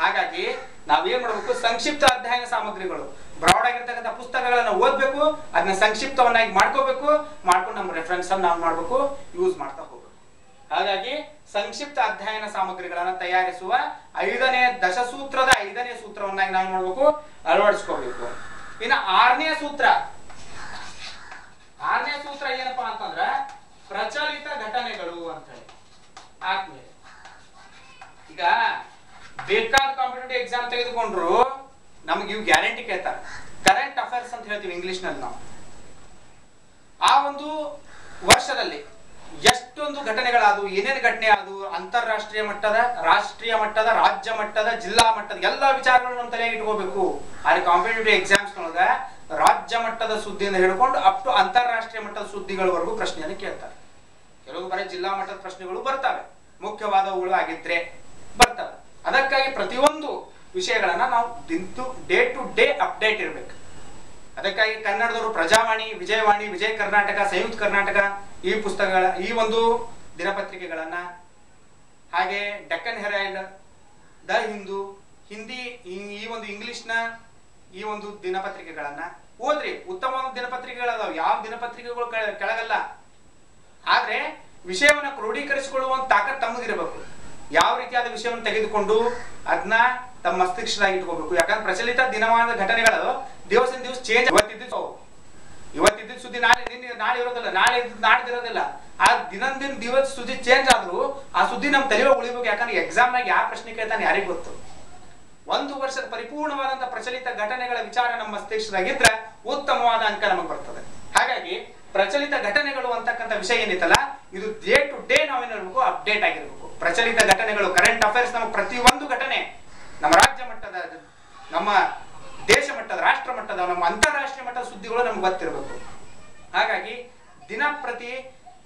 ಹಾಗಾಗಿ ನಾವೇನ್ ಮಾಡ್ಬೇಕು, ಸಂಕ್ಷಿಪ್ತ ಅಧ್ಯಯನ ಸಾಮಗ್ರಿಗಳು ಬ್ರಾಡ್ ಆಗಿರ್ತಕ್ಕಂಥ ಪುಸ್ತಕಗಳನ್ನ ಓದ್ಬೇಕು, ಅದನ್ನ ಸಂಕ್ಷಿಪ್ತವನ್ನಾಗಿ ಮಾಡ್ಕೋಬೇಕು, ಮಾಡ್ಕೊಂಡು ನಮ್ಮ ರೆಫರೆನ್ಸ್ ಅನ್ನು ನಾವು ಮಾಡ್ಬೇಕು, ಯೂಸ್ ಮಾಡ್ತಾ ಹೋಗ್ಬೇಕು. ಹಾಗಾಗಿ ಸಂಕ್ಷಿಪ್ತ ಅಧ್ಯಯನ ಸಾಮಗ್ರಿಗಳನ್ನ ತಯಾರಿಸುವ 5ನೇ ದಶಸೂತ್ರದ 5ನೇ ಸೂತ್ರವನ್ನಾಗಿ ನಾವು ಮಾಡ್ಬೇಕು, ಅಳವಡಿಸ್ಕೋಬೇಕು. ಇನ್ನು 6ನೇ ಸೂತ್ರ ಏನಪ್ಪಾ ಅಂತಂದ್ರ ಪ್ರಚಲಿತ ಘಟನೆಗಳು ಅಂತ ಹೇಳಿ. ಆದ್ಮೇಲೆ ಈಗ ಬೇಕಾದ ಕಾಂಪಿಟೇಟಿವ್ ಎಕ್ಸಾಮ್ ತೆಗೆದುಕೊಂಡ್ರು ನಮ್ಗೆ ಇವು ಗ್ಯಾರಂಟಿ ಕೇಳ್ತಾರೆ. ಕರೆಂಟ್ ಅಫೇರ್ಸ್ ಅಂತ ಹೇಳ್ತೀವಿ ಇಂಗ್ಲಿಷ್ ನಲ್ಲಿ ನಾವು. ಆ ಒಂದು ವರ್ಷದಲ್ಲಿ ಎಷ್ಟೊಂದು ಘಟನೆಗಳಾದವು, ಏನೇನು ಘಟನೆ ಆದವು, ಅಂತಾರಾಷ್ಟ್ರೀಯ ಮಟ್ಟದ, ರಾಷ್ಟ್ರೀಯ ಮಟ್ಟದ, ರಾಜ್ಯ ಮಟ್ಟದ, ಜಿಲ್ಲಾ ಮಟ್ಟದ ಎಲ್ಲ ವಿಚಾರಗಳು ನಮ್ಮ ತಲೆಗೆ ಇಟ್ಕೋಬೇಕು. ಆದ್ರೆ ಕಾಂಪಿಟೇಟಿವ್ ಎಕ್ಸಾಮ್ಸ್ ನೊಳಗ ರಾಜ್ಯ ಮಟ್ಟದ ಸುದ್ದಿಯಿಂದ ಹಿಡ್ಕೊಂಡು ಅಪ್ ಟು ಅಂತಾರಾಷ್ಟ್ರೀಯ ಮಟ್ಟದ ಸುದ್ದಿಗಳವರೆಗೂ ಪ್ರಶ್ನೆಯನ್ನು ಕೇಳ್ತಾರೆ. ಕೆಲವು ಬರೀ ಜಿಲ್ಲಾ ಮಟ್ಟದ ಪ್ರಶ್ನೆಗಳು ಬರ್ತವೆ, ಮುಖ್ಯವಾದವುಗಳು ಆಗಿದ್ರೆ ಬರ್ತವೆ. ಅದಕ್ಕಾಗಿ ಪ್ರತಿಯೊಂದು ವಿಷಯಗಳನ್ನ ನಾವು ಡೇ ಟು ಡೇ ಅಪ್ಡೇಟ್ ಇರಬೇಕು. ಅದಕ್ಕಾಗಿ ಕನ್ನಡದವರು ಪ್ರಜಾವಾಣಿ, ವಿಜಯವಾಣಿ, ವಿಜಯ ಕರ್ನಾಟಕ, ಸಂಯುಕ್ತ ಕರ್ನಾಟಕ ಈ ಪುಸ್ತಕಗಳ ಈ ಒಂದು ದಿನಪತ್ರಿಕೆಗಳನ್ನ, ಹಾಗೆ ಡೆಕ್ಕನ್ ಹೆರಾಲ್ಡ್, ದ ಹಿಂದೂ, ಹಿಂದಿ ಈ ಒಂದು ಇಂಗ್ಲಿಷ್ನ ಈ ಒಂದು ದಿನಪತ್ರಿಕೆಗಳನ್ನ ಓದ್ರಿ. ಉತ್ತಮವಾದ ದಿನಪತ್ರಿಕೆಗಳದಾವ, ಯಾವ ದಿನಪತ್ರಿಕೆಗಳು ಕೆಳಗಲ್ಲ. ಆದ್ರೆ ವಿಷಯವನ್ನ ಕ್ರೋಢೀಕರಿಸಿಕೊಳ್ಳುವ ತಾಕತ್ ತಮ್ಮದಿರಬೇಕು. ಯಾವ ರೀತಿಯಾದ ವಿಷಯವನ್ನು ತೆಗೆದುಕೊಂಡು ಅದನ್ನ ತಮ್ಮ ಮಸ್ತಿಷ್ಕದಾಗ ಇಟ್ಕೋಬೇಕು. ಯಾಕಂದ್ರೆ ಪ್ರಚಲಿತ ದಿನಮಾನದ ಘಟನೆಗಳು ದಿವಸ ಚೇಂಜ್. ಇವತ್ತಿದ್ದ ಸುದ್ದಿ ನಾಳೆ ಇರೋದಿಲ್ಲ, ನಾಡ್ದಿರೋದಿಲ್ಲ. ಆ ದಿವಸ ಸುದ್ದಿ ಚೇಂಜ್ ಆದ್ರೂ ಆ ಸುದ್ದಿ ನಮ್ಮ ತಲೆಯೊಳಗೆ ಉಳಿಬೇಕು. ಯಾಕಂದ್ರೆ ಎಕ್ಸಾಮ್ ನಾಗ ಯಾವ ಪ್ರಶ್ನೆ ಕೇಳ್ತಾನೆ ಯಾರಿಗೂ ಗೊತ್ತು. 1 ವರ್ಷದ ಪರಿಪೂರ್ಣವಾದಂತಹ ಪ್ರಚಲಿತ ಘಟನೆಗಳ ವಿಚಾರ ನಮ್ಮ ಮಸ್ತಿಷ್ಕದಾಗಿದ್ರೆ ಉತ್ತಮವಾದ ಅಂಕ ನಮಗೆ ಬರ್ತದೆ. ಹಾಗಾಗಿ ಪ್ರಚಲಿತ ಘಟನೆಗಳು ಅಂತಕ್ಕಂಥ ವಿಷಯ ಏನಿತ್ತಲ್ಲ, ಇದು ಡೇ ಟು ಡೇ ನಾವೇನಿರ್ಬೇಕು, ಅಪ್ಡೇಟ್ ಆಗಿರ್ಬೇಕು. ಪ್ರಚಲಿತ ಘಟನೆಗಳು, ಕರೆಂಟ್ ಅಫೇರ್ಸ್, ನಮ್ಮ ಪ್ರತಿಯೊಂದು ಘಟನೆ ನಮ್ಮ ರಾಜ್ಯ ಮಟ್ಟದ, ನಮ್ಮ ದೇಶ ಮಟ್ಟದ, ರಾಷ್ಟ್ರ ಮಟ್ಟದ, ನಮ್ಮ ಅಂತಾರಾಷ್ಟ್ರೀಯ ಮಟ್ಟದ ಸುದ್ದಿಗಳು ನಮ್ಗೆ ಗೊತ್ತಿರಬೇಕು. ಹಾಗಾಗಿ ದಿನಪ್ರತಿ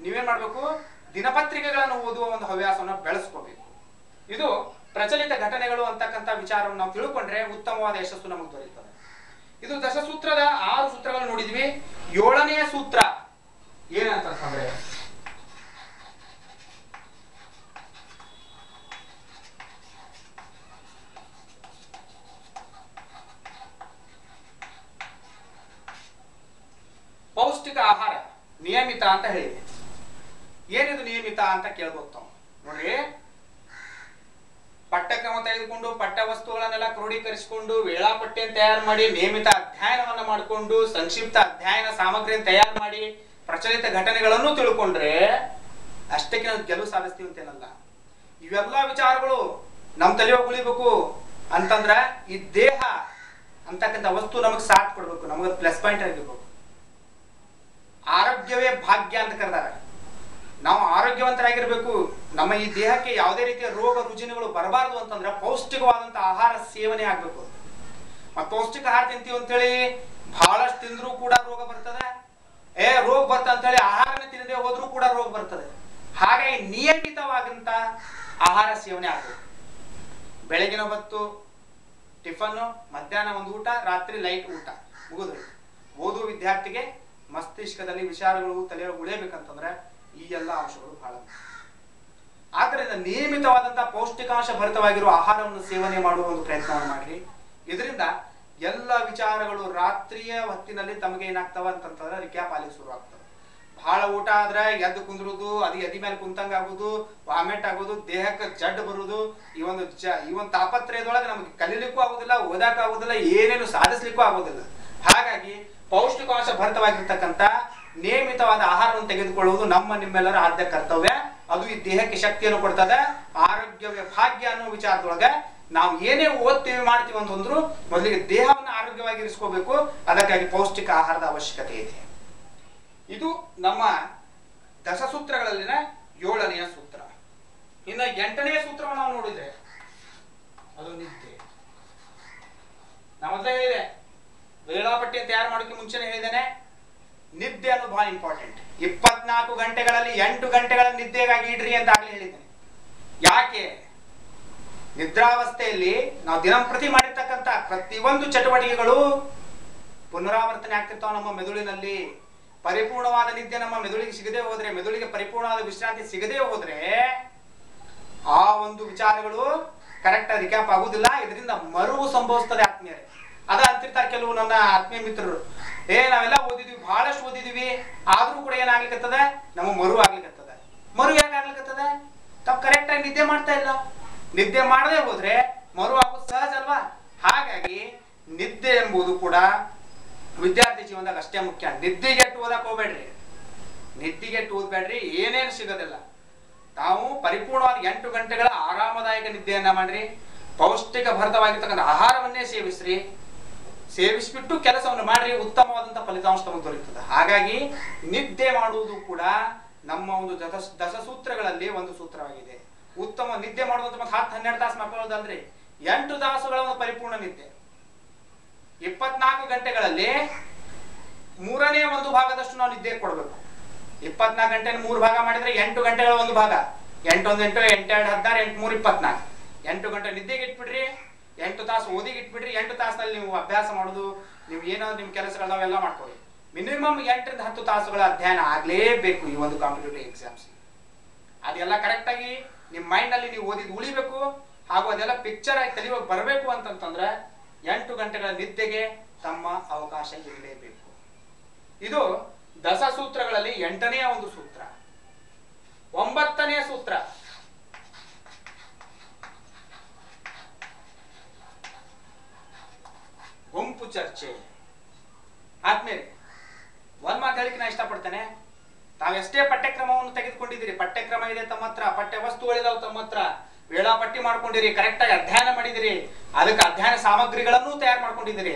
ನೀವೇನ್ ಮಾಡ್ಬೇಕು, ದಿನಪತ್ರಿಕೆಗಳನ್ನು ಓದುವ ಒಂದು ಹವ್ಯಾಸವನ್ನು ಬೆಳೆಸ್ಕೋಬೇಕು. ಅಂತಕ್ಕಂಥ ವಿಚಾರವನ್ನು ನಾವು ತಿಳ್ಕೊಂಡ್ರೆ ಉತ್ತಮವಾದ ಯಶಸ್ಸು ನಮಗೆ ದೊರೆಯುತ್ತದೆ. ಇದು ದಶಸೂತ್ರದ 6 ಸೂತ್ರಗಳನ್ನು ನೋಡಿದ್ವಿ. 7ನೇ ಸೂತ್ರ ಏನಂತಂದ್ರೆ ಪೌಷ್ಟಿಕ ಆಹಾರ ನಿಯಮಿತ ಅಂತ ಹೇಳಿದೆ. ಏನಿದು ನಿಯಮಿತ ಅಂತ ಕೇಳ್ಬೋದು ತಾವು. ನೋಡ್ರಿ, ಪಠ್ಯಕ್ರಮ ತೆಗೆದುಕೊಂಡು ಪಠ್ಯ ವಸ್ತುಗಳನ್ನೆಲ್ಲ ಕ್ರೋಢೀಕರಿಸಿಕೊಂಡು ವೇಳಾಪಟ್ಟಿಯನ್ನು ತಯಾರು ಮಾಡಿ ನಿಯಮಿತ ಅಧ್ಯಯನವನ್ನ ಮಾಡಿಕೊಂಡು ಸಂಕ್ಷಿಪ್ತ ಅಧ್ಯಯನ ಸಾಮಗ್ರಿಯನ್ನು ತಯಾರು ಮಾಡಿ ಪ್ರಚಲಿತ ಘಟನೆಗಳನ್ನು ತಿಳ್ಕೊಂಡ್ರೆ ಅಷ್ಟಕ್ಕೆ ನಾವು ಗೆಲುವು ಸಾಧಿಸ್ತೀವಿ ಅಂತೇನಲ್ಲ. ಇವೆಲ್ಲ ವಿಚಾರಗಳು ನಮ್ಮ ತಲೆಯೊಳಗೆ ಉಳಿಬೇಕು ಅಂತಂದ್ರ ಈ ದೇಹ ಅಂತಕ್ಕಂಥ ವಸ್ತು ನಮಗೆ ಸಾಥ್ ಕೊಡ್ಬೇಕು, ನಮಗೆ ಪ್ಲಸ್ ಪಾಯಿಂಟ್ ಆಗಿರ್ಬೇಕು. ಆರೋಗ್ಯವೇ ಭಾಗ್ಯ ಅಂತ ಕರೆದಾರೆ. ನಾವು ಆರೋಗ್ಯವಂತರಾಗಿರ್ಬೇಕು. ನಮ್ಮ ಈ ದೇಹಕ್ಕೆ ಯಾವುದೇ ರೀತಿಯ ರೋಗ ರುಜಿನಗಳು ಬರಬಾರದು ಅಂತಂದ್ರೆ ಪೌಷ್ಟಿಕವಾದಂತ ಆಹಾರ ಸೇವನೆ ಆಗ್ಬೇಕು. ಮತ್ತೆ ಪೌಷ್ಟಿಕ ಆಹಾರ ತಿಂತೀವಿ ಅಂತೇಳಿ ಬಹಳಷ್ಟು ತಿಂದ್ರೂ ಕೂಡ ರೋಗ ಬರ್ತದೆ. ರೋಗ ಬರ್ತ ಅಂತೇಳಿ ಆಹಾರನ ತಿನ್ನದೆ ಹೋದ್ರೂ ಕೂಡ ರೋಗ ಬರ್ತದೆ. ಹಾಗಾಗಿ ನಿಯಮಿತವಾದಂತ ಆಹಾರ ಸೇವನೆ ಆಗ್ಬೇಕು. ಬೆಳಗಿನ ಹೊತ್ತು ಟಿಫನ್, ಮಧ್ಯಾಹ್ನ ಒಂದು ಊಟ, ರಾತ್ರಿ ಲೈಟ್ ಊಟ ಮುಗಿದ್ರು. ಓದುವ ವಿದ್ಯಾರ್ಥಿಗೆ ಮಸ್ತಿಷ್ಕದಲ್ಲಿ ವಿಚಾರಗಳು ತಲೆಯೊಳಗೆ ಉಳಿಯಬೇಕಂತಂದ್ರೆ ಈ ಎಲ್ಲ ಅಂಶಗಳು ಬಹಳ. ಆದ್ದರಿಂದ ನಿಯಮಿತವಾದಂತಹ ಪೌಷ್ಟಿಕಾಂಶ ಭರಿತವಾಗಿರುವ ಆಹಾರವನ್ನು ಸೇವನೆ ಮಾಡುವ ಒಂದು ಪ್ರಯತ್ನವನ್ನು ಮಾಡ್ರಿ. ಇದರಿಂದ ಎಲ್ಲ ವಿಚಾರಗಳು ರಾತ್ರಿಯ ಹೊತ್ತಿನಲ್ಲಿ ತಮಗೆ ಏನಾಗ್ತಾವ ಅಂತಂತಂದ್ರೆ ರಿಕ್ಯಾಪ್ ಆಗ್ಲಿಕ್ಕೆ ಶುರು ಆಗ್ತವೆ. ಬಹಳ ಊಟ ಆದ್ರೆ ಎದ್ದು ಕುಂದ್ರುದು, ಎದಿ ಮೇಲೆ ಕುಂತಂಗ ಆಗುದು, ವಾಮಿಟ್ ಆಗೋದು, ದೇಹಕ್ಕೆ ಜಡ್ ಬರುದು. ಈ ಒಂದು ತಾಪತ್ರಯದೊಳಗೆ ನಮಗೆ ಕಲೀಲಿಕ್ಕೂ ಆಗುದಿಲ್ಲ, ಓದಾಕ ಆಗುದಿಲ್ಲ, ಏನೇನು ಸಾಧಿಸ್ಲಿಕ್ಕೂ ಆಗುದಿಲ್ಲ. ಹಾಗಾಗಿ ಪೌಷ್ಟಿಕಾಂಶ ಭರಿತವಾಗಿರ್ತಕ್ಕಂಥ ನಿಯಮಿತವಾದ ಆಹಾರವನ್ನು ತೆಗೆದುಕೊಳ್ಳುವುದು ನಿಮ್ಮೆಲ್ಲರ ಆದ್ಯ ಕರ್ತವ್ಯ. ಅದು ಈ ದೇಹಕ್ಕೆ ಶಕ್ತಿಯನ್ನು ಕೊಡ್ತದೆ. ಆರೋಗ್ಯವೇ ಭಾಗ್ಯ ಅನ್ನೋ ವಿಚಾರದೊಳಗೆ ನಾವು ಏನೇ ಓದ್ತೀವಿ ಮಾಡ್ತೀವಿ ಅಂತಂದ್ರು ಮೊದಲಿಗೆ ದೇಹವನ್ನು ಆರೋಗ್ಯವಾಗಿ ಇರಿಸ್ಕೋಬೇಕು. ಅದಕ್ಕಾಗಿ ಪೌಷ್ಟಿಕ ಆಹಾರದ ಅವಶ್ಯಕತೆ ಇದೆ. ಇದು ನಮ್ಮ ದಶಸೂತ್ರಗಳಲ್ಲಿನ 7ನೆಯ ಸೂತ್ರ. ಇನ್ನು 8ನೇ ಸೂತ್ರವನ್ನು ನಾವು ನೋಡಿದ್ರೆ ಅದು ನಿದ್ದೆ. ನಾವು ಮೊದಲೇ ಹೇಳಿದೆ, ವೇಳಾಪಟ್ಟಿಯನ್ನು ತಯಾರು ಮಾಡೋಕೆ ಮುಂಚೆನೆ ಹೇಳಿದ್ದೇನೆ, ನಿದ್ದೆ ಅನ್ನೋದು ಬಹಳ ಇಂಪಾರ್ಟೆಂಟ್. 24 ಗಂಟೆಗಳಲ್ಲಿ 8 ಗಂಟೆಗಳ ನಿದ್ದೆಗಾಗಿ ಇಡ್ರಿ ಅಂತ ಆಗ್ಲೇ ಹೇಳಿದ್ದೇನೆ. ಯಾಕೆ? ನಿದ್ರಾವಸ್ಥೆಯಲ್ಲಿ ನಾವು ದಿನಂಪ್ರತಿ ಮಾಡಿರ್ತಕ್ಕಂಥ ಪ್ರತಿಯೊಂದು ಚಟುವಟಿಕೆಗಳು ಪುನರಾವರ್ತನೆ ಆಗ್ತಿರ್ತಾವ ನಮ್ಮ ಮೆದುಳಿನಲ್ಲಿ. ಪರಿಪೂರ್ಣವಾದ ನಿದ್ದೆ ನಮ್ಮ ಮೆದುಳಿಗೆ ಸಿಗದೆ ಹೋದ್ರೆ, ಮೆದುಳಿಗೆ ಪರಿಪೂರ್ಣವಾದ ವಿಶ್ರಾಂತಿ ಸಿಗದೆ ಹೋದ್ರೆ ಆ ಒಂದು ವಿಚಾರಗಳು ಕರೆಕ್ಟ್ ಆಗಿ ರಿಕ್ಯಾಪ್ ಆಗುದಿಲ್ಲ. ಇದರಿಂದ ಮರುವು ಸಂಭವಿಸ್ತದೆ ಆತ್ಮೀಯರೇ. ಅದ ಅಂತಿರ್ತಾರೆ ಕೆಲವು ನನ್ನ ಆತ್ಮೀಯ ಮಿತ್ರರು. ನಾವೆಲ್ಲ ಓದಿದ್ವಿ, ಬಹಳಷ್ಟು ಓದಿದ್ವಿ, ಆದ್ರೂ ಕೂಡ ಏನಾಗ್ಲಿಕ್ಕತ್ತದ, ನಮಗೆ ಮರು ಆಗ್ಲಿಕ್ಕತ್ತದ. ಮರು ಯಾಕಾಗ್ಲಿಕ್ಕತ್ತದ? ತಾವು ಕರೆಕ್ಟ್ ಆಗಿ ನಿದ್ದೆ ಮಾಡ್ತಾ ಇಲ್ಲ. ನಿದ್ದೆ ಮಾಡದೆ ಹೋದ್ರೆ ಮರು ಆಗೋದು ಸಹಜ ಅಲ್ವಾ? ಹಾಗಾಗಿ ನಿದ್ದೆ ಎಂಬುದು ಕೂಡ ವಿದ್ಯಾರ್ಥಿ ಜೀವನದಾಗ ಅಷ್ಟೇ ಮುಖ್ಯ. ನಿದ್ದೆಗೆಟ್ಟು ಓದಕ್ ಹೋಗ್ಬೇಡ್ರಿ, ನಿದ್ದೆಗೆಟ್ಟು ಓದ್ಬೇಡ್ರಿ, ಏನೇನು ಸಿಗೋದಿಲ್ಲ. ತಾವು ಪರಿಪೂರ್ಣವಾದ 8 ಗಂಟೆಗಳ ಆರಾಮದಾಯಕ ನಿದ್ದೆಯನ್ನ ಮಾಡ್ರಿ. ಪೌಷ್ಟಿಕ ಭರಿತವಾಗಿರ್ತಕ್ಕಂಥ ಆಹಾರವನ್ನೇ ಸೇವಿಸ್ರಿ. ಸೇವಿಸಿಬಿಟ್ಟು ಕೆಲಸವನ್ನು ಮಾಡ್ರಿ, ಉತ್ತಮವಾದಂತಹ ಫಲಿತಾಂಶ ತಮಗೆ ದೊರೆಯುತ್ತದೆ. ಹಾಗಾಗಿ ನಿದ್ದೆ ಮಾಡುವುದು ಕೂಡ ನಮ್ಮ ಒಂದು ದಶಸೂತ್ರಗಳಲ್ಲಿ ಒಂದು ಸೂತ್ರವಾಗಿದೆ. ಉತ್ತಮ ನಿದ್ದೆ ಮಾಡುವುದು ಮತ್ತೆ 10-12 ತಾಸು ಮಕ್ಕಳೋದಲ್ರಿ, 8 ತಾಸುಗಳ ಒಂದು ಪರಿಪೂರ್ಣ ನಿದ್ದೆ. 24 ಗಂಟೆಗಳಲ್ಲಿ 1/3 ಭಾಗದಷ್ಟು ನಾವು ನಿದ್ದೆ ಕೊಡಬೇಕು. 24 ಗಂಟೆ 3 ಭಾಗ ಮಾಡಿದ್ರೆ 8 ಗಂಟೆಗಳ 1 ಭಾಗ. 8 1 8 8 2 16 8 3 24. 8 ಗಂಟೆ ನಿದ್ದೆಗೆ ಇಟ್ಬಿಡ್ರಿ, 8 ತಾಸು ಓದಿಗೆ ಇಟ್ಬಿಡ್ರಿ. 8 ತಾಸಿನಲ್ಲಿ ನೀವು ಅಭ್ಯಾಸ ಮಾಡೋದು, ನೀವು ಏನಾದ್ರು ನಿಮ್ಮ ಕೆಲಸಗಳು ನಾವೆಲ್ಲ ಮಾಡ್ಕೊಳ್ಳಿ. ಮಿನಿಮಮ್ 8ರಿಂದ 10 ತಾಸುಗಳ ಅಧ್ಯಯನ ಆಗ್ಲೇಬೇಕು ಈ ಒಂದು ಕಾಂಪಿಟೇಟಿವ್ ಎಕ್ಸಾಮ್ಸ್. ಅದೆಲ್ಲ ಕರೆಕ್ಟ್ ಆಗಿ ನಿಮ್ಮ ಮೈಂಡ್ ನಲ್ಲಿ ನೀವು ಓದಿದ್ ಉಳಿಬೇಕು. ಹಾಗೂ ಅದೆಲ್ಲ ಪಿಕ್ಚರ್ ಆಗಿ ತಲೆಯೊಳಗೆ ಬರಬೇಕು ಅಂತಂತಂದ್ರೆ 8 ಗಂಟೆಗಳ ನಿದ್ದೆಗೆ ತಮ್ಮ ಅವಕಾಶ ಇರಲೇಬೇಕು. ಇದು ದಶಸೂತ್ರಗಳಲ್ಲಿ 8ನೇ ಒಂದು ಸೂತ್ರ. 9ನೇ ಸೂತ್ರ ಗುಂಪು ಚರ್ಚೆ. ಆದ್ಮೇಲೆ ಒಂದ್ ಮಾತು ಹೇಳಿಕೆ ನಾ ಇಷ್ಟಪಡ್ತೇನೆ. ತಾವೆಷ್ಟೇ ಪಠ್ಯಕ್ರಮವನ್ನು ತೆಗೆದುಕೊಂಡಿದ್ದೀರಿ, ಪಠ್ಯಕ್ರಮ ಇದೆ ತಮ್ಮ ಹತ್ರ, ಪಠ್ಯ ವಸ್ತುಗಳಿದಾವೆ ತಮ್ಮ ಹತ್ರ, ವೇಳಾಪಟ್ಟಿ ಮಾಡ್ಕೊಂಡಿರಿ, ಕರೆಕ್ಟ್ ಆಗಿ ಅಧ್ಯಯನ ಮಾಡಿದಿರಿ, ಅದಕ್ಕೆ ಅಧ್ಯಯನ ಸಾಮಗ್ರಿಗಳನ್ನು ತಯಾರು ಮಾಡ್ಕೊಂಡಿದ್ದೀರಿ,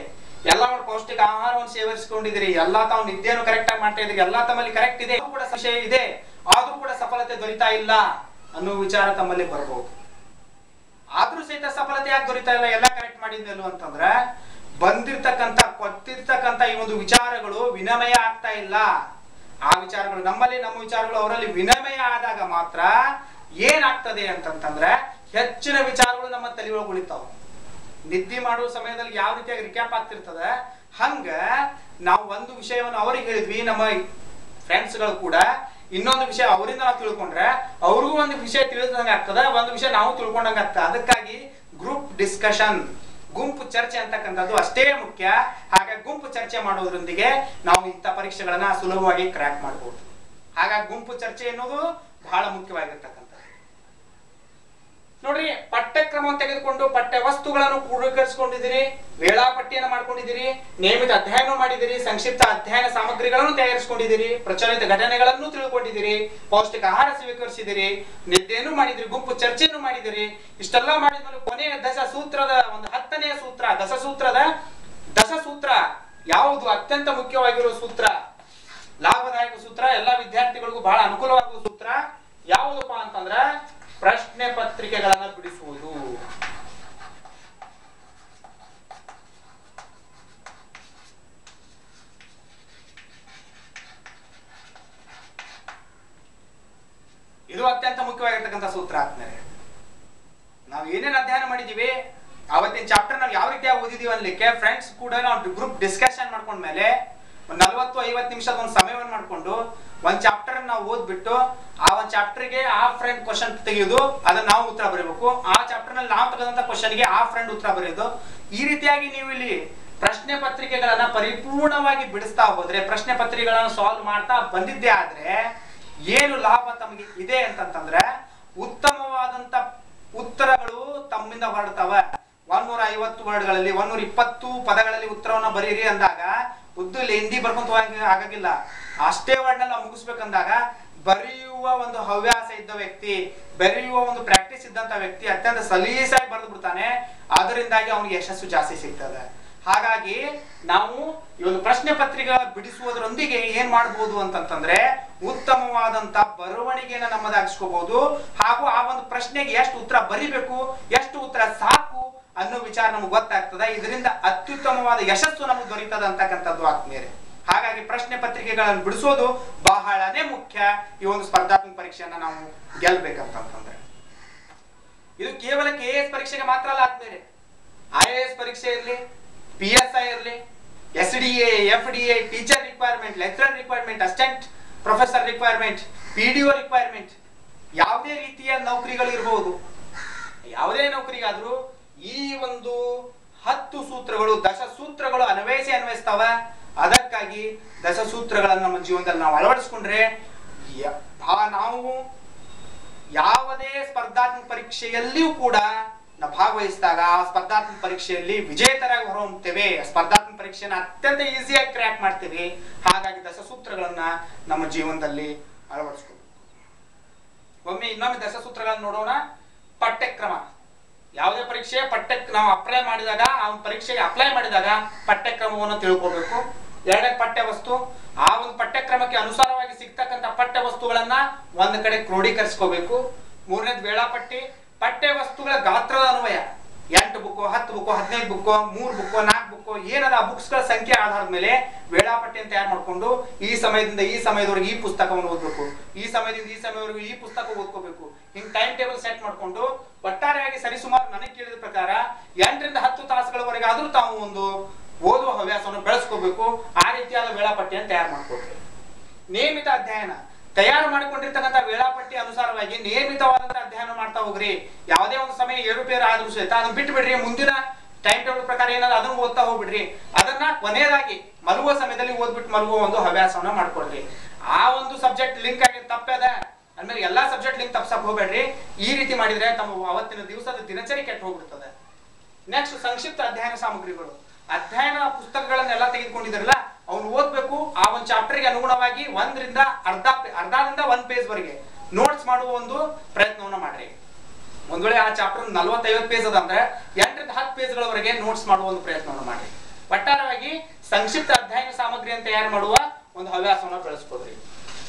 ಎಲ್ಲ ಪೌಷ್ಟಿಕ ಆಹಾರವನ್ನು ಸೇವಿಸಿಕೊಂಡಿದ್ದೀರಿ, ಎಲ್ಲಾ ತಾವು ನಿದ್ದೆಯನ್ನು ಕರೆಕ್ಟ್ ಆಗಿ ಮಾಡ್ತಾ ಇದ್ದೀರಿ, ಎಲ್ಲಾ ತಮ್ಮಲ್ಲಿ ಕರೆಕ್ಟ್ ಇದೆ, ಕೂಡ ವಿಷಯ ಇದೆ, ಆದ್ರೂ ಕೂಡ ಸಫಲತೆ ದೊರೀತಾ ಇಲ್ಲ ಅನ್ನೋ ವಿಚಾರ ತಮ್ಮಲ್ಲಿ ಬರಬಹುದು. ಆದ್ರೂ ಸಹಿತ ಸಫಲತೆ ಯಾಕೆ ದೊರೀತಾ ಇಲ್ಲ, ಎಲ್ಲ ಕರೆಕ್ಟ್ ಮಾಡಿದ್ನಲ್ವ ಅಂತಂದ್ರೆ ಬಂದಿರ್ತಕ್ಕಂಥ ಕೊಟ್ಟಿರ್ತಕ್ಕಂಥ ಈ ಒಂದು ವಿಚಾರಗಳು ವಿನಿಮಯ ಆಗ್ತಾ ಇಲ್ಲ. ಆ ವಿಚಾರಗಳು ನಮ್ಮಲ್ಲಿ, ನಮ್ಮ ವಿಚಾರಗಳು ಅವರಲ್ಲಿ ವಿನಿಮಯ ಆದಾಗ ಮಾತ್ರ ಏನಾಗ್ತದೆ ಅಂತಂತಂದ್ರೆ ಹೆಚ್ಚಿನ ವಿಚಾರಗಳು ನಮ್ಮ ತಲೆಯೊಳಗೆ ಉಳಿತಾವ. ನಿದ್ದೆ ಮಾಡುವ ಸಮಯದಲ್ಲಿ ಯಾವ ರೀತಿಯಾಗಿ ರಿಕ್ಯಾಪ್ ಆಗ್ತಿರ್ತದ, ಹಂಗ ನಾವು ಒಂದು ವಿಷಯವನ್ನು ಅವ್ರಿಗೆ ಹೇಳಿದ್ವಿ, ನಮ್ಮ ಫ್ರೆಂಡ್ಸ್ಗಳು ಕೂಡ ಇನ್ನೊಂದು ವಿಷಯ ಅವರಿಂದ ನಾವು ತಿಳ್ಕೊಂಡ್ರೆ ಅವ್ರಿಗೂ ಒಂದು ವಿಷಯ ತಿಳಿದಂಗ ಆಗ್ತದ, ಒಂದು ವಿಷಯ ನಾವು ತಿಳ್ಕೊಂಡಂಗ ಆಗ್ತದ. ಅದಕ್ಕಾಗಿ ಗ್ರೂಪ್ ಡಿಸ್ಕಷನ್, ಗುಂಪು ಚರ್ಚೆ ಅಂತಕ್ಕಂಥದ್ದು ಅಷ್ಟೇ ಮುಖ್ಯ. ಹಾಗೆ ಗುಂಪು ಚರ್ಚೆ ಮಾಡೋದ್ರೊಂದಿಗೆ ನಾವು ಇಂಥ ಪರೀಕ್ಷೆಗಳನ್ನ ಸುಲಭವಾಗಿ ಕ್ರ್ಯಾಕ್ ಮಾಡಬಹುದು. ಹಾಗಾಗಿ ಗುಂಪು ಚರ್ಚೆ ಎನ್ನುವುದು ಬಹಳ ಮುಖ್ಯವಾಗಿರ್ತಕ್ಕಂಥದ್ದು. ನೋಡ್ರಿ, ಪಠ್ಯಕ್ರಮವನ್ನು ತೆಗೆದುಕೊಂಡು ಪಠ್ಯ ವಸ್ತುಗಳನ್ನು ಕ್ರೋಢೀಕರಿಸಿಕೊಂಡಿದ್ದೀರಿ, ವೇಳಾಪಟ್ಟಿಯನ್ನು ಮಾಡ್ಕೊಂಡಿದ್ದೀರಿ, ನಿಯಮಿತ ಅಧ್ಯಯನ ಮಾಡಿದಿರಿ, ಸಂಕ್ಷಿಪ್ತ ಅಧ್ಯಯನ ಸಾಮಗ್ರಿಗಳನ್ನು ತಯಾರಿಸಿಕೊಂಡಿದ್ದೀರಿ, ಪ್ರಚಲಿತ ಘಟನೆಗಳನ್ನು ತಿಳ್ಕೊಂಡಿದ್ದೀರಿ, ಪೌಷ್ಟಿಕ ಆಹಾರ ಸ್ವೀಕರಿಸಿದಿರಿ, ನಿದ್ದೆಯನ್ನು ಮಾಡಿದಿರಿ, ಗುಂಪು ಚರ್ಚೆಯನ್ನು ಮಾಡಿದಿರಿ. ಇಷ್ಟೆಲ್ಲ ಮಾಡಿದ್ಮೇಲೆ ಕೊನೆಯ ದಶಸೂತ್ರದ ಒಂದು 10ನೇ ಸೂತ್ರ, ದಶಸೂತ್ರ ಯಾವುದು ಅತ್ಯಂತ ಮುಖ್ಯವಾಗಿರುವ ಸೂತ್ರ, ಲಾಭದಾಯಕ ಸೂತ್ರ, ಎಲ್ಲ ವಿದ್ಯಾರ್ಥಿಗಳಿಗೂ ಬಹಳ ಅನುಕೂಲವಾಗುವ ಸೂತ್ರ ಯಾವುದಪ್ಪ ಅಂತಂದ್ರ ಪ್ರಶ್ನೆ ಪತ್ರಿಕೆಗಳನ್ನು ಬಿಡಿಸುವುದು. ಇದು ಅತ್ಯಂತ ಮುಖ್ಯವಾಗಿರ್ತಕ್ಕಂಥ ಸೂತ್ರ ಆದ್ಮೇಲೆ ನಾವು ಏನೇನು ಅಧ್ಯಯನ ಮಾಡಿದೀವಿ, ಅವತ್ತಿನ ಚಾಪ್ಟರ್ ನಾವು ಯಾವ ರೀತಿಯಾಗಿ ಓದಿದೀವಿ ಅನ್ಲಿಕ್ಕೆ ಫ್ರೆಂಡ್ಸ್ ಕೂಡ ನಾವು ಗ್ರೂಪ್ ಡಿಸ್ಕಷನ್ ಮಾಡ್ಕೊಂಡ್ಮೇಲೆ ಒಂದು 40-50 ನಿಮಿಷದ ಒಂದು ಸಮಯವನ್ನು ಮಾಡ್ಕೊಂಡು ಒಂದ್ ಚಾಪ್ಟರ್ ನಾವು ಓದ್ಬಿಟ್ಟು ಆ ಒಂದು ಚಾಪ್ಟರ್ಗೆ ಆ ಫ್ರೆಂಡ್ ಕ್ವಶನ್ ತೆಗೆಯೋದು, ಅದನ್ನ ನಾವು ಉತ್ತರ ಬರೀಬೇಕು. ಆ ಚಾಪ್ಟರ್ ನಲ್ಲಿ ನಾವು ತೆಗೆದಂತ ಕ್ವಶನ್ಗೆ ಆ ಫ್ರೆಂಡ್ ಉತ್ತರ ಬರೆಯೋದು. ಈ ರೀತಿಯಾಗಿ ನೀವು ಇಲ್ಲಿ ಪ್ರಶ್ನೆ ಪತ್ರಿಕೆಗಳನ್ನ ಪರಿಪೂರ್ಣವಾಗಿ ಬಿಡಿಸ್ತಾ ಹೋದ್ರೆ, ಪ್ರಶ್ನೆ ಪತ್ರಿಕೆಗಳನ್ನ ಸಾಲ್ವ್ ಮಾಡ್ತಾ ಬಂದಿದ್ದೇ ಆದ್ರೆ ಏನು ಲಾಭ ತಮಗೆ ಇದೆ ಅಂತಂದ್ರೆ, ಉತ್ತಮವಾದಂತ ಉತ್ತರಗಳು ತಮ್ಮಿಂದ ಹೊರಡ್ತಾವ. 150 ವರ್ಡ್ಗಳಲ್ಲಿ 120 ಪದಗಳಲ್ಲಿ ಉತ್ತರವನ್ನ ಬರೀರಿ ಅಂದಾಗ ಉದ್ದಲ್ಲಿ ಹಿಂದಿ ಬರ್ಕೊಂತ ಆಗಾಗಿಲ್ಲ. ಅಷ್ಟೇ ವರ್ಡ್ನೆಲ್ಲ ಮುಗಿಸ್ಬೇಕಂದಾಗ ಬರೆಯುವ ಒಂದು ಹವ್ಯಾಸ ಇದ್ದ ವ್ಯಕ್ತಿ, ಬರೆಯುವ ಒಂದು ಪ್ರಾಕ್ಟೀಸ್ ಇದ್ದಂತ ವ್ಯಕ್ತಿ ಅತ್ಯಂತ ಸಲೀಸಾಗಿ ಬರೆದು ಬಿಡ್ತಾನೆ. ಅದರಿಂದಾಗಿ ಅವನಿಗೆ ಯಶಸ್ಸು ಜಾಸ್ತಿ ಸಿಗ್ತದೆ. ಹಾಗಾಗಿ ನಾವು ಈ ಒಂದು ಪ್ರಶ್ನೆ ಪತ್ರಿಕೆ ಬಿಡಿಸುವುದರೊಂದಿಗೆ ಏನ್ ಮಾಡಬಹುದು ಅಂತಂತಂದ್ರೆ, ಉತ್ತಮವಾದಂತ ಬರವಣಿಗೆಯನ್ನ ನಮ್ಮದಾಗಿಸ್ಕೋಬಹುದು. ಹಾಗೂ ಆ ಒಂದು ಪ್ರಶ್ನೆಗೆ ಎಷ್ಟು ಉತ್ತರ ಬರಿಬೇಕು, ಎಷ್ಟು ಉತ್ತರ ಸಾಕು ಅನ್ನೋ ವಿಚಾರ ನಮ್ಗೆ ಗೊತ್ತಾಗ್ತದೆ. ಇದರಿಂದ ಅತ್ಯುತ್ತಮವಾದ ಯಶಸ್ಸು ನಮಗೆ ದೊರೀತದ ಅಂತಕ್ಕಂಥದ್ದು ಆದ್ಮೇಲೆ. ಹಾಗಾಗಿ ಪ್ರಶ್ನೆ ಪತ್ರಿಕೆಗಳನ್ನು ಬಿಡಿಸೋದು ಬಹಳನೇ ಮುಖ್ಯ ಈ ಒಂದು ಸ್ಪರ್ಧಾತ್ಮಕ ಪರೀಕ್ಷೆಯನ್ನ ನಾವು ಗೆಲ್ಬೇಕಂತಂದ್ರೆ. ಇದು ಕೇವಲ KS ಪರೀಕ್ಷೆಗೆ ಮಾತ್ರ ಅಲ್ಲ ಆದ್ಮೇಲೆ, IAS ಪರೀಕ್ಷೆ ಇರಲಿ, PSI ಇರಲಿ, SDA, FDA, teacher requirement, lecturer requirement, assistant professor requirement, PDO requirement, ಯಾವುದೇ ರೀತಿಯ ನೌಕರಿಗಳು ಇರಬಹುದು. ಯಾವುದೇ ನೌಕರಿಗಾದ್ರೂ ಈ ಒಂದು 10 ಸೂತ್ರಗಳು, ದಶಸೂತ್ರಗಳು ಅನ್ವಯಿಸ್ತಾವ. ಅದಕ್ಕಾಗಿ ದಶಸೂತ್ರಗಳನ್ನು ನಮ್ಮ ಜೀವನದಲ್ಲಿ ನಾವು ಅಳವಡಿಸ್ಕೊಂಡ್ರೆ ನಾವು ಯಾವುದೇ ಸ್ಪರ್ಧಾತ್ಮಕ ಪರೀಕ್ಷೆಯಲ್ಲಿಯೂ ಕೂಡ ನಾವು ಭಾಗವಹಿಸಿದಾಗ ಆ ಸ್ಪರ್ಧಾತ್ಮಕ ಪರೀಕ್ಷೆಯಲ್ಲಿ ವಿಜೇತರಾಗಿ ಹೊರಹೊಮ್ಮುತ್ತೇವೆ. ಸ್ಪರ್ಧಾತ್ಮಕ ಪರೀಕ್ಷೆನ ಅತ್ಯಂತ ಈಸಿಯಾಗಿ ಕ್ರ್ಯಾಕ್ ಮಾಡ್ತೀವಿ. ಹಾಗಾಗಿ ದಶಸೂತ್ರಗಳನ್ನ ನಮ್ಮ ಜೀವನದಲ್ಲಿ ಅಳವಡಿಸ್ಕೊಬೇಕು. ಒಮ್ಮೆ ಇನ್ನೊಮ್ಮೆ ದಶಸೂತ್ರಗಳನ್ನು ನೋಡೋಣ. ಪಠ್ಯಕ್ರಮ, ಯಾವುದೇ ಪರೀಕ್ಷೆ ನಾವು ಅಪ್ಲೈ ಮಾಡಿದಾಗ, ಆ ಪರೀಕ್ಷೆಗೆ ಅಪ್ಲೈ ಮಾಡಿದಾಗ ಪಠ್ಯಕ್ರಮವನ್ನು ತಿಳ್ಕೋಬೇಕು. ಎರಡನೇ ಪಠ್ಯ ವಸ್ತು, ಆ ಒಂದು ಪಠ್ಯಕ್ರಮಕ್ಕೆ ಅನುಸಾರವಾಗಿ ಸಿಗ್ತಕ್ಕಂಥ ಪಠ್ಯ ವಸ್ತುಗಳನ್ನ ಒಂದ್ ಕಡೆ ಕ್ರೋಢೀಕರಿಸ್ಕೋಬೇಕು. ಮೂರನೇದು ವೇಳಾಪಟ್ಟಿ, ಪಠ್ಯ ವಸ್ತುಗಳ ಗಾತ್ರದ ಅನ್ವಯ 8 book, 10 book, 15 book, 3 book, 4 book ಏನದ ಆ ಬುಕ್ಸ್ ಗಳ ಸಂಖ್ಯೆ ಆಧಾರದ ಮೇಲೆ ವೇಳಾಪಟ್ಟಿಯನ್ನು ತಯಾರು ಮಾಡ್ಕೊಂಡು ಈ ಸಮಯದಿಂದ ಈ ಸಮಯದವರೆಗೆ ಈ ಪುಸ್ತಕವನ್ನು ಓದಬೇಕು, ಈ ಸಮಯದಿಂದ ಈ ಸಮಯವರೆಗೂ ಈ ಪುಸ್ತಕ ಓದ್ಕೋಬೇಕು. ಹಿಂಗ್ ಟೈಮ್ ಟೇಬಲ್ ಸೆಟ್ ಮಾಡ್ಕೊಂಡು ಒಟ್ಟಾರೆಯಾಗಿ ಸರಿಸುಮಾರು ನನಗೆ ಕೇಳಿದ ಪ್ರಕಾರ 8ರಿಂದ 10 ತಾಸುಗಳವರೆಗೆ ಆದ್ರೂ ತಾವು ಒಂದು ಓದುವ ಹವ್ಯಾಸವನ್ನು ಬೆಳೆಸ್ಕೋಬೇಕು. ಆ ರೀತಿಯಾದ ವೇಳಾಪಟ್ಟಿಯನ್ನು ತಯಾರು ಮಾಡ್ಕೋಬೇಕು. ನಿಯಮಿತ ಅಧ್ಯಯನ, ತಯಾರು ಮಾಡಿಕೊಂಡಿರ್ತಕ್ಕಂಥ ವೇಳಾಪಟ್ಟಿ ಅನುಸಾರವಾಗಿ ನಿಯಮಿತವಾದಂತಹ ಅಧ್ಯಯನ ಮಾಡ್ತಾ ಹೋಗ್ರಿ. ಯಾವುದೇ ಒಂದು ಸಮಯ ಏರುಪೇರು ಆದ್ರೂ ಸಹಿತ ಅದನ್ನ ಬಿಟ್ಟು ಬಿಡ್ರಿ. ಮುಂದಿನ ಟೈಮ್ ಟೇಬಲ್ ಪ್ರಕಾರ ಏನಾದ್ರು ಅದನ್ನು ಓದ್ತಾ ಹೋಗ್ಬಿಡ್ರಿ. ಅದನ್ನ ಕೊನೆಯದಾಗಿ ಮಲಗುವ ಸಮಯದಲ್ಲಿ ಓದ್ಬಿಟ್ಟು ಮಲಗುವ ಒಂದು ಹವ್ಯಾಸವನ್ನ ಮಾಡ್ಕೊಳ್ರಿ. ಆ ಒಂದು ಸಬ್ಜೆಕ್ಟ್ ಲಿಂಕ್ ಆಗಿ ತಪ್ಪದ ಅಂದ್ಮೇಲೆ ಎಲ್ಲಾ ಸಬ್ಜೆಕ್ಟ್ ಲಿಂಕ್ ತಪ್ಸಕ್ ಹೋಗ್ಬೇಡ್ರಿ. ಈ ರೀತಿ ಮಾಡಿದ್ರೆ ತಮ್ಮ ಅವತ್ತಿನ ದಿವಸದ ದಿನಚರಿ ಕೆಟ್ಟು ಹೋಗ್ಬಿಡ್ತದೆ. ನೆಕ್ಸ್ಟ್ ಸಂಕ್ಷಿಪ್ತ ಅಧ್ಯಯನ ಸಾಮಗ್ರಿಗಳು. ಅಧ್ಯಯನ ಪುಸ್ತಕಗಳನ್ನೆಲ್ಲ ತೆಗೆದುಕೊಂಡಿದ್ರಲ್ಲ ಅವ್ನು ಓದ್ಬೇಕು. ಆ ಒಂದು ಚಾಪ್ಟರ್ಗೆ ಅನುಗುಣವಾಗಿ 1ರಿಂದ ಅರ್ಧದಿಂದ 1 ಪೇಜ್ ವರೆಗೆ ನೋಟ್ಸ್ ಮಾಡುವ ಒಂದು ಪ್ರಯತ್ನವನ್ನ ಮಾಡ್ರಿ. ಒಂದ್ ವೇಳೆ ಆ ಚಾಪ್ಟರ್ 40-50 ಪೇಜ್ ಅದ ಅಂದ್ರೆ 8ರಿಂದ 10 ಪೇಜ್ಗಳವರೆಗೆ ನೋಟ್ಸ್ ಮಾಡುವ ಒಂದು ಪ್ರಯತ್ನವನ್ನು ಮಾಡ್ರಿ. ಒಟ್ಟಾರೆಯಾಗಿ ಸಂಕ್ಷಿಪ್ತ ಅಧ್ಯಯನ ಸಾಮಗ್ರಿಯನ್ನು ತಯಾರು ಮಾಡುವ ಒಂದು ಹವ್ಯಾಸವನ್ನ ಬೆಳೆಸ್ಕೊಡ್ರಿ.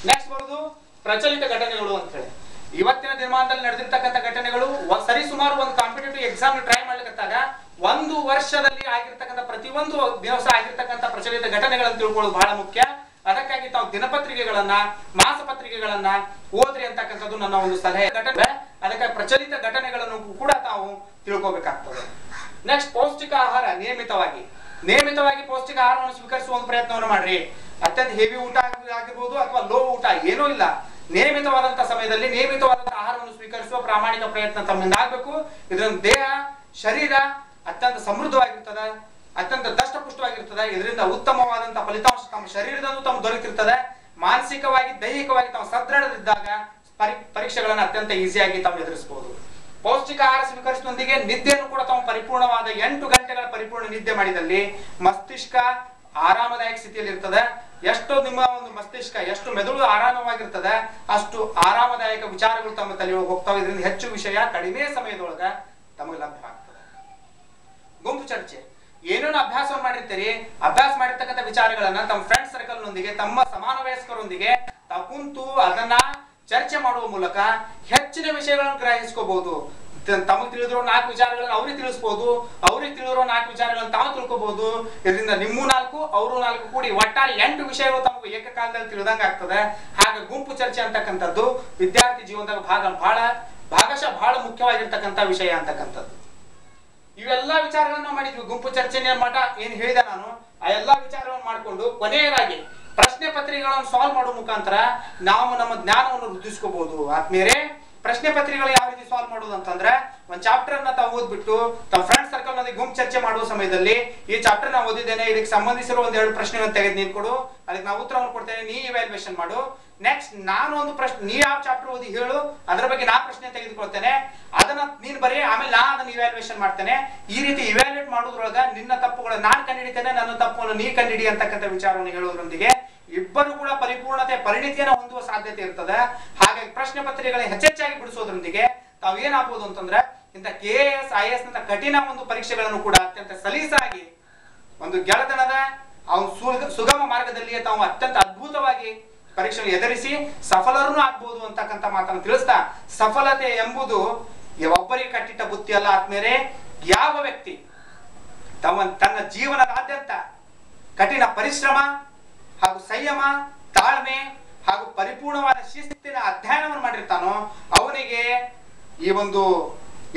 ನೆಕ್ಸ್ಟ್ ಬರೋದು ಪ್ರಚಲಿತ ಘಟನೆಗಳು ಅಂತ ಹೇಳಿ. ಇವತ್ತಿನ ದಿನಮಾನದಲ್ಲಿ ನಡೆದಿರ್ತಕ್ಕಂಥ ಘಟನೆಗಳು ಸರಿಸುಮಾರು ಒಂದು ಕಾಂಪಿಟೇಟಿವ್ ಎಕ್ಸಾಮ್ ಟ್ರೈ ಮಾಡ್ಲಿಕ್ಕಾಗ 1 ವರ್ಷದಲ್ಲಿ ಆಗಿರ್ತಕ್ಕಂಥ ಪ್ರತಿಯೊಂದು ದಿವಸ ಆಗಿರ್ತಕ್ಕಂಥ ಪ್ರಚಲಿತ ಘಟನೆಗಳನ್ನು ತಿಳ್ಕೊಳ್ಳೋದು ಬಹಳ ಮುಖ್ಯ. ಅದಕ್ಕಾಗಿ ತಾವು ದಿನಪತ್ರಿಕೆಗಳನ್ನ, ಮಾಸಪತ್ರಿಕೆಗಳನ್ನ ಓದ್ರಿ ಅಂತಕ್ಕಂಥದ್ದು ನನ್ನ ಒಂದು ಸಲಹೆ. ಘಟನೆ ಅದಕ್ಕೆ ಪ್ರಚಲಿತ ಘಟನೆಗಳನ್ನು ಕೂಡ ತಾವು ತಿಳ್ಕೋಬೇಕಾಗ್ತದೆ. ನೆಕ್ಸ್ಟ್, ಪೌಷ್ಟಿಕ ಆಹಾರ ನಿಯಮಿತವಾಗಿ ಪೌಷ್ಟಿಕ ಆಹಾರವನ್ನು ಸ್ವೀಕರಿಸುವ ಒಂದು ಪ್ರಯತ್ನವನ್ನು ಮಾಡ್ರಿ. ಅತ್ಯಂತ ಹೆವಿ ಊಟ ಆಗಿರ್ಬೋದು ಅಥವಾ ಲೋ ಊಟ ಏನೂ ಇಲ್ಲ, ನಿಯಮಿತವಾದಂತಹ ಸಮಯದಲ್ಲಿ ನಿಯಮಿತವಾದಂತಹ ಆಹಾರವನ್ನು ಸ್ವೀಕರಿಸುವ ಪ್ರಾಮಾಣಿಕ ಪ್ರಯತ್ನ ತಮ್ಮಿಂದ ಆಗ್ಬೇಕು. ಇದರಿಂದ ದೇಹ ಶರೀರ ಅತ್ಯಂತ ಸಮೃದ್ಧವಾಗಿರ್ತದೆ, ಅತ್ಯಂತ ದಷ್ಟಪುಷ್ಟವಾಗಿರ್ತದೆ. ಇದರಿಂದ ಉತ್ತಮವಾದಂತಹ ಫಲಿತಾಂಶ ತಮ್ಮ ಶರೀರದಂದು ತಮ್ಮ ದೊರೆತಿರ್ತದೆ. ಮಾನಸಿಕವಾಗಿ ದೈಹಿಕವಾಗಿ ತಾವು ಸದೃಢರಿದ್ದಾಗ ಪರೀಕ್ಷೆಗಳನ್ನು ಅತ್ಯಂತ ಈಸಿಯಾಗಿ ತಾವು ಎದುರಿಸಬಹುದು. ಪೌಷ್ಟಿಕ ಆಹಾರ ಸ್ವೀಕರಿಸುವುದೊಂದಿಗೆ ನಿದ್ದೆಯನ್ನು ಕೂಡ ತಾವು ಪರಿಪೂರ್ಣವಾದ 8 ಗಂಟೆಗಳ ಪರಿಪೂರ್ಣ ನಿದ್ದೆ ಮಾಡಿದಲ್ಲಿ ಮಸ್ತಿಷ್ಕ ಆರಾಮದಾಯಕ ಸ್ಥಿತಿಯಲ್ಲಿ ಇರ್ತದೆ. ಎಷ್ಟು ನಿಮ್ಮ ಒಂದು ಮಸ್ತಿಷ್ಕ, ಎಷ್ಟು ಮೆದುಳು ಆರಾಮವಾಗಿರ್ತದೆ ಅಷ್ಟು ಆರಾಮದಾಯಕ ವಿಚಾರಗಳು ತಮ್ಮ ತಲೆಯೊಳಗೆ ಹೋಗ್ತಾವೆ. ಇದರಿಂದ ಹೆಚ್ಚು ವಿಷಯ ಕಡಿಮೆ ಸಮಯದೊಳಗ ತಮಗೆ ಲಭ್ಯ ಆಗ್ತದೆ. ಗುಂಪು ಚರ್ಚೆ, ಏನೇನು ಅಭ್ಯಾಸವನ್ನು ಮಾಡಿರ್ತೀರಿ, ಅಭ್ಯಾಸ ಮಾಡಿರ್ತಕ್ಕಂಥ ವಿಚಾರಗಳನ್ನ ತಮ್ಮ ಫ್ರೆಂಡ್ ಸರ್ಕಲ್ ನೊಂದಿಗೆ, ತಮ್ಮ ಸಮಾನ ವಯಸ್ಕರೊಂದಿಗೆ ತಾವು ಕುಂತು ಅದನ್ನ ಚರ್ಚೆ ಮಾಡುವ ಮೂಲಕ ಹೆಚ್ಚಿನ ವಿಷಯಗಳನ್ನು ಗ್ರಹಿಸ್ಕೋಬಹುದು. ತಮಗೆ ತಿಳಿದಿರೋ 4 ವಿಚಾರಗಳನ್ನು ಅವ್ರಿಗೆ ತಿಳಿಸಬಹುದು, ಅವ್ರಿಗೆ ತಿಳಿದಿರೋ 4 ವಿಚಾರಗಳನ್ನು ತಾವು ತಿಳ್ಕೋಬಹುದು. ಇದರಿಂದ ನಿಮ್ಮ 4 ಅವರು 4 ಕೂಡಿ ಒಟ್ಟಾರೆ 8 ವಿಷಯಗಳು ತಮಗೆ ಏಕಕಾಲದಲ್ಲಿ ತಿಳಿದಂಗ ಆಗ್ತದೆ. ಹಾಗೆ ಗುಂಪು ಚರ್ಚೆ ಅಂತಕ್ಕಂಥದ್ದು ವಿದ್ಯಾರ್ಥಿ ಜೀವನದಾಗ ಭಾಗಶಃ ಬಹಳ ಮುಖ್ಯವಾಗಿರ್ತಕ್ಕಂಥ ವಿಷಯ ಅಂತಕ್ಕಂಥದ್ದು. ಇವೆಲ್ಲ ವಿಚಾರಗಳನ್ನು ನಾವು ಮಾಡಿದ್ವಿ. ಗುಂಪು ಚರ್ಚೆ ಮಠ ಏನ್ ಹೇಳಿದೆ ನಾನು, ಆ ಎಲ್ಲಾ ವಿಚಾರಗಳನ್ನು ಮಾಡಿಕೊಂಡು ಕೊನೆಯದಾಗಿ ಪ್ರಶ್ನೆ ಪತ್ರಿಕೆಗಳನ್ನು ಸಾಲ್ವ್ ಮಾಡುವ ಮುಖಾಂತರ ನಾವು ನಮ್ಮ ಜ್ಞಾನವನ್ನು ವೃದ್ಧಿಸ್ಕೋಬಹುದು. ಆದ್ಮೇಲೆ ಪ್ರಶ್ನೆ ಪತ್ರಿಕೆಗಳು ಯಾವ ರೀತಿ ಸಾಲ್ವ್ ಮಾಡೋದು ಅಂತಂದ್ರೆ, ಒಂದು ಚಾಪ್ಟರ್ ಅನ್ನ ತಾವು ಓದ್ಬಿಟ್ಟು ತಮ್ಮ ಫ್ರೆಂಡ್ ಸರ್ಕಲ್ ನಲ್ಲಿ ಗುಂಪು ಚರ್ಚೆ ಮಾಡುವ ಸಮಯದಲ್ಲಿ ಈ ಚಾಪ್ಟರ್ ನಾ ಓದಿದ್ದೇನೆ, ಇದಕ್ಕೆ ಸಂಬಂಧಿಸಿರೋ 1-2 ಪ್ರಶ್ನೆಗಳನ್ನು ತೆಗೆದು ನೀನು ಕೊಡು, ಅದಕ್ಕೆ ನಾವು ಉತ್ತರವನ್ನು ಕೊಡ್ತೇನೆ, ನೀ ಇವ್ಯಾಲ್ಯೂಯೇಷನ್ ಮಾಡು. ನೆಕ್ಸ್ಟ್ ನಾನು ಒಂದು ಪ್ರಶ್ನೆ, ನೀ ಯಾವ ಚಾಪ್ಟರ್ ಓದಿ ಹೇಳು, ಅದರ ಬಗ್ಗೆ ನಾ ಪ್ರಶ್ನೆ ತೆಗೆದುಕೊಳ್ತೇನೆ, ಅದನ್ನ ನೀನು ಬರೀ, ಆಮೇಲೆ ನಾ ಅದನ್ನ ಇವ್ಯಾಲ್ಯೂಯೇಷನ್ ಮಾಡ್ತೇನೆ. ಈ ರೀತಿ ಇವ್ಯಾಲ್ಯೂಯೇಟ್ ಮಾಡೋದ್ರೊಳಗ ನಿನ್ನ ತಪ್ಪುಗಳನ್ನು ನಾನು ಕಂಡುಹಿಡಿತೇನೆ, ನನ್ನ ತಪ್ಪನ್ನು ನೀ ಕಂಡುಹಿಡಿ ಅಂತಕ್ಕಂಥ ವಿಚಾರವನ್ನು ಹೇಳೋದ್ರೊಂದಿಗೆ ಇಬ್ಬರು ಕೂಡ ಪರಿಣಿತಿಯನ್ನು ಹೊಂದುವ ಸಾಧ್ಯತೆ ಇರ್ತದೆ. ಹಾಗಾಗಿ ಪ್ರಶ್ನೆ ಪತ್ರಿಕೆಗಳನ್ನ ಹೆಚ್ಚೆಚ್ಚಾಗಿ ಬಿಡಿಸೋದ್ರೊಂದಿಗೆ ತಾವು ಏನಾಗ್ಬೋದು ಅಂತಂದ್ರೆ ಇಂಥ KAS IAS ನಂತ ಕಠಿಣ ಒಂದು ಪರೀಕ್ಷೆಗಳನ್ನು ಕೂಡ ಅತ್ಯಂತ ಸಲೀಸಾಗಿ ಒಂದು ಗೆಳೆತನದ ಸುಗಮ ಮಾರ್ಗದಲ್ಲಿ ತಾವು ಅತ್ಯಂತ ಅದ್ಭುತವಾಗಿ ಪರೀಕ್ಷೆ ಎದುರಿಸಿ ಸಫಲರನ್ನು ಆಗ್ಬಹುದು ಅಂತಕ್ಕಂಥ ಮಾತನ್ನು ತಿಳಿಸ್ತಾ, ಸಫಲತೆ ಎಂಬುದು ಒಬ್ಬರಿಗೆ ಕಟ್ಟಿಟ್ಟ ಬುತ್ತಿ ಅಲ್ಲ. ಆದ್ಮೇಲೆ ಯಾವ ವ್ಯಕ್ತಿ ತನ್ನ ಜೀವನದಾದ್ಯಂತ ಕಠಿಣ ಪರಿಶ್ರಮ ಹಾಗೂ ಸಂಯಮ, ತಾಳ್ಮೆ ಹಾಗೂ ಪರಿಪೂರ್ಣವಾದ ಶಿಸ್ತಿನ ಅಧ್ಯಯನವನ್ನು ಮಾಡಿರ್ತಾನೋ ಅವನಿಗೆ ಈ ಒಂದು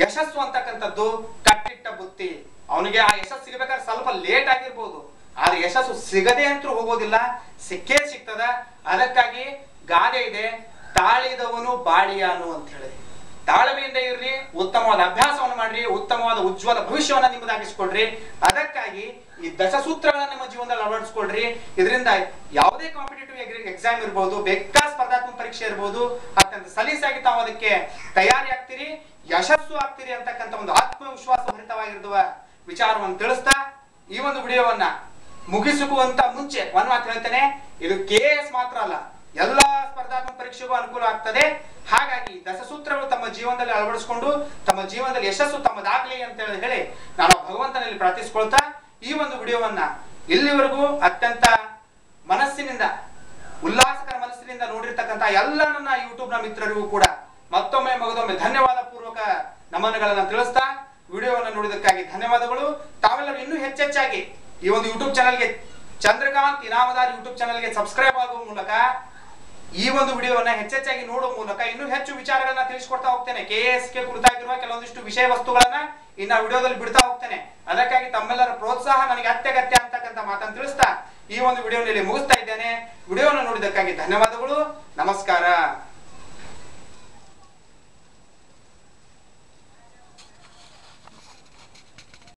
ಯಶಸ್ಸು ಅಂತಕ್ಕಂಥದ್ದು ಕಟ್ಟಿಟ್ಟ ಬುತ್ತಿ. ಅವನಿಗೆ ಆ ಯಶಸ್ಸು ಸಿಗಬೇಕಾದ್ರೆ ಸ್ವಲ್ಪ ಲೇಟ್ ಆಗಿರ್ಬೋದು, ಆದ್ರೆ ಯಶಸ್ಸು ಸಿಗದೆ ಅಂತೂ ಹೋಗೋದಿಲ್ಲ, ಸಿಕ್ಕೇ ಸಿಗ್ತದ. ಅದಕ್ಕಾಗಿ ಗಾದೆ ಇದೆ, ತಾಳಿದವನು ಬಾಳಿಯಾನು ಅಂತ ಹೇಳಿ. ತಾಳ್ಮೆಯಿಂದ ಇರ್ರಿ, ಉತ್ತಮವಾದ ಅಭ್ಯಾಸವನ್ನು ಮಾಡ್ರಿ, ಉತ್ತಮವಾದ ಉಜ್ವಲ ಭವಿಷ್ಯವನ್ನ ನಿಮ್ಮದಾಗಿಸ್ಕೊಳ್ರಿ. ಅದಕ್ಕಾಗಿ ಈ ದಶಸೂತ್ರಗಳನ್ನ ನಿಮ್ಮ ಜೀವನದಲ್ಲಿ ಅಳವಡಿಸ್ಕೊಳ್ರಿ. ಇದರಿಂದ ಯಾವುದೇ ಕಾಂಪಿಟೇಟಿವ್ ಎಕ್ಸಾಮ್ ಇರ್ಬೋದು, ಬೇಕಾದ ಸ್ಪರ್ಧಾತ್ಮಕ ಪರೀಕ್ಷೆ ಇರ್ಬೋದು, ಅತ್ಯಂತ ಸಲೀಸಾಗಿ ತಾವು ಅದಕ್ಕೆ ತಯಾರಿ ಆಗ್ತೀರಿ, ಯಶಸ್ಸು ಆಗ್ತೀರಿ ಅಂತಕ್ಕಂಥ ಒಂದು ಆತ್ಮವಿಶ್ವಾಸ ಭರಿತವಾಗಿರುವ ವಿಚಾರವನ್ನು ತಿಳಿಸ್ತಾ ಈ ಒಂದು ವಿಡಿಯೋವನ್ನ ಮುಗಿಸುವಂತ ಮುಂಚೆ ಒಂದು ಮಾತು ಹೇಳ್ತೇನೆ, ಇದು KAS ಮಾತ್ರ ಅಲ್ಲ, ಎಲ್ಲಾ ಸ್ಪರ್ಧಾತ್ಮಕ ಪರೀಕ್ಷೆಗೂ ಅನುಕೂಲ ಆಗ್ತದೆ. ಹಾಗಾಗಿ ದಶಸೂತ್ರಗಳು ತಮ್ಮ ಜೀವನದಲ್ಲಿ ಅಳವಡಿಸಿಕೊಂಡು ತಮ್ಮ ಜೀವನದಲ್ಲಿ ಯಶಸ್ಸು ತಮ್ಮದಾಗಲಿ ಅಂತ ಹೇಳಿ ನಾನು ಭಗವಂತನಲ್ಲಿ ಪ್ರಾರ್ಥಿಸಿಕೊಳ್ತಾ ಈ ಒಂದು ವಿಡಿಯೋವನ್ನ ಇಲ್ಲಿವರೆಗೂ ಅತ್ಯಂತ ಮನಸ್ಸಿನಿಂದ, ಉಲ್ಲಾಸಕರ ಮನಸ್ಸಿನಿಂದ ನೋಡಿರ್ತಕ್ಕಂಥ ಎಲ್ಲ ನನ್ನ ಯೂಟ್ಯೂಬ್ ನ ಮಿತ್ರರಿಗೂ ಕೂಡ ಮತ್ತೊಮ್ಮೆ ಧನ್ಯವಾದ ಪೂರ್ವಕ ನಮನಗಳನ್ನ ತಿಳಿಸ್ತಾ ವಿಡಿಯೋವನ್ನು ನೋಡಿದಕ್ಕಾಗಿ ಧನ್ಯವಾದಗಳು. ತಾವೆಲ್ಲರೂ ಇನ್ನೂ ಹೆಚ್ಚೆಚ್ಚಾಗಿ ಈ ಒಂದು ಯೂಟ್ಯೂಬ್ ಚಾನಲ್ಗೆ, ಚಂದ್ರಕಾಂತ್ ಇನಾಮದಾರ್ ಯೂಟ್ಯೂಬ್ ಚಾನಲ್ಗೆ ಸಬ್ಸ್ಕ್ರೈಬ್ ಆಗುವ ಮೂಲಕ ಈ ಒಂದು ವಿಡಿಯೋವನ್ನ ಹೆಚ್ಚೆಚ್ಚಾಗಿ ನೋಡುವ ಮೂಲಕ ಇನ್ನೂ ಹೆಚ್ಚು ವಿಚಾರಗಳನ್ನ ತಿಳಿಸ್ಕೊಡ್ತಾ ಹೋಗ್ತೇನೆ. KASಗೆ ಕುರಿತಾಗಿರುವ ಕೆಲವೊಂದಿಷ್ಟು ವಿಷಯ ವಸ್ತುಗಳನ್ನ ಇನ್ನ ವಿಡಿಯೋದಲ್ಲಿ ಬಿಡ್ತಾ ಹೋಗ್ತೇನೆ. ಅದಕ್ಕಾಗಿ ತಮ್ಮೆಲ್ಲರ ಪ್ರೋತ್ಸಾಹ ನನಗೆ ಅತ್ಯಗತ್ಯ ಅಂತಕ್ಕಂಥ ಮಾತನ್ನು ತಿಳಿಸ್ತಾ ಈ ಒಂದು ವಿಡಿಯೋನಲ್ಲಿ ಮುಗಿಸ್ತಾ ಇದ್ದೇನೆ. ವಿಡಿಯೋವನ್ನು ನೋಡಿದಕ್ಕಾಗಿ ಧನ್ಯವಾದಗಳು. ನಮಸ್ಕಾರ.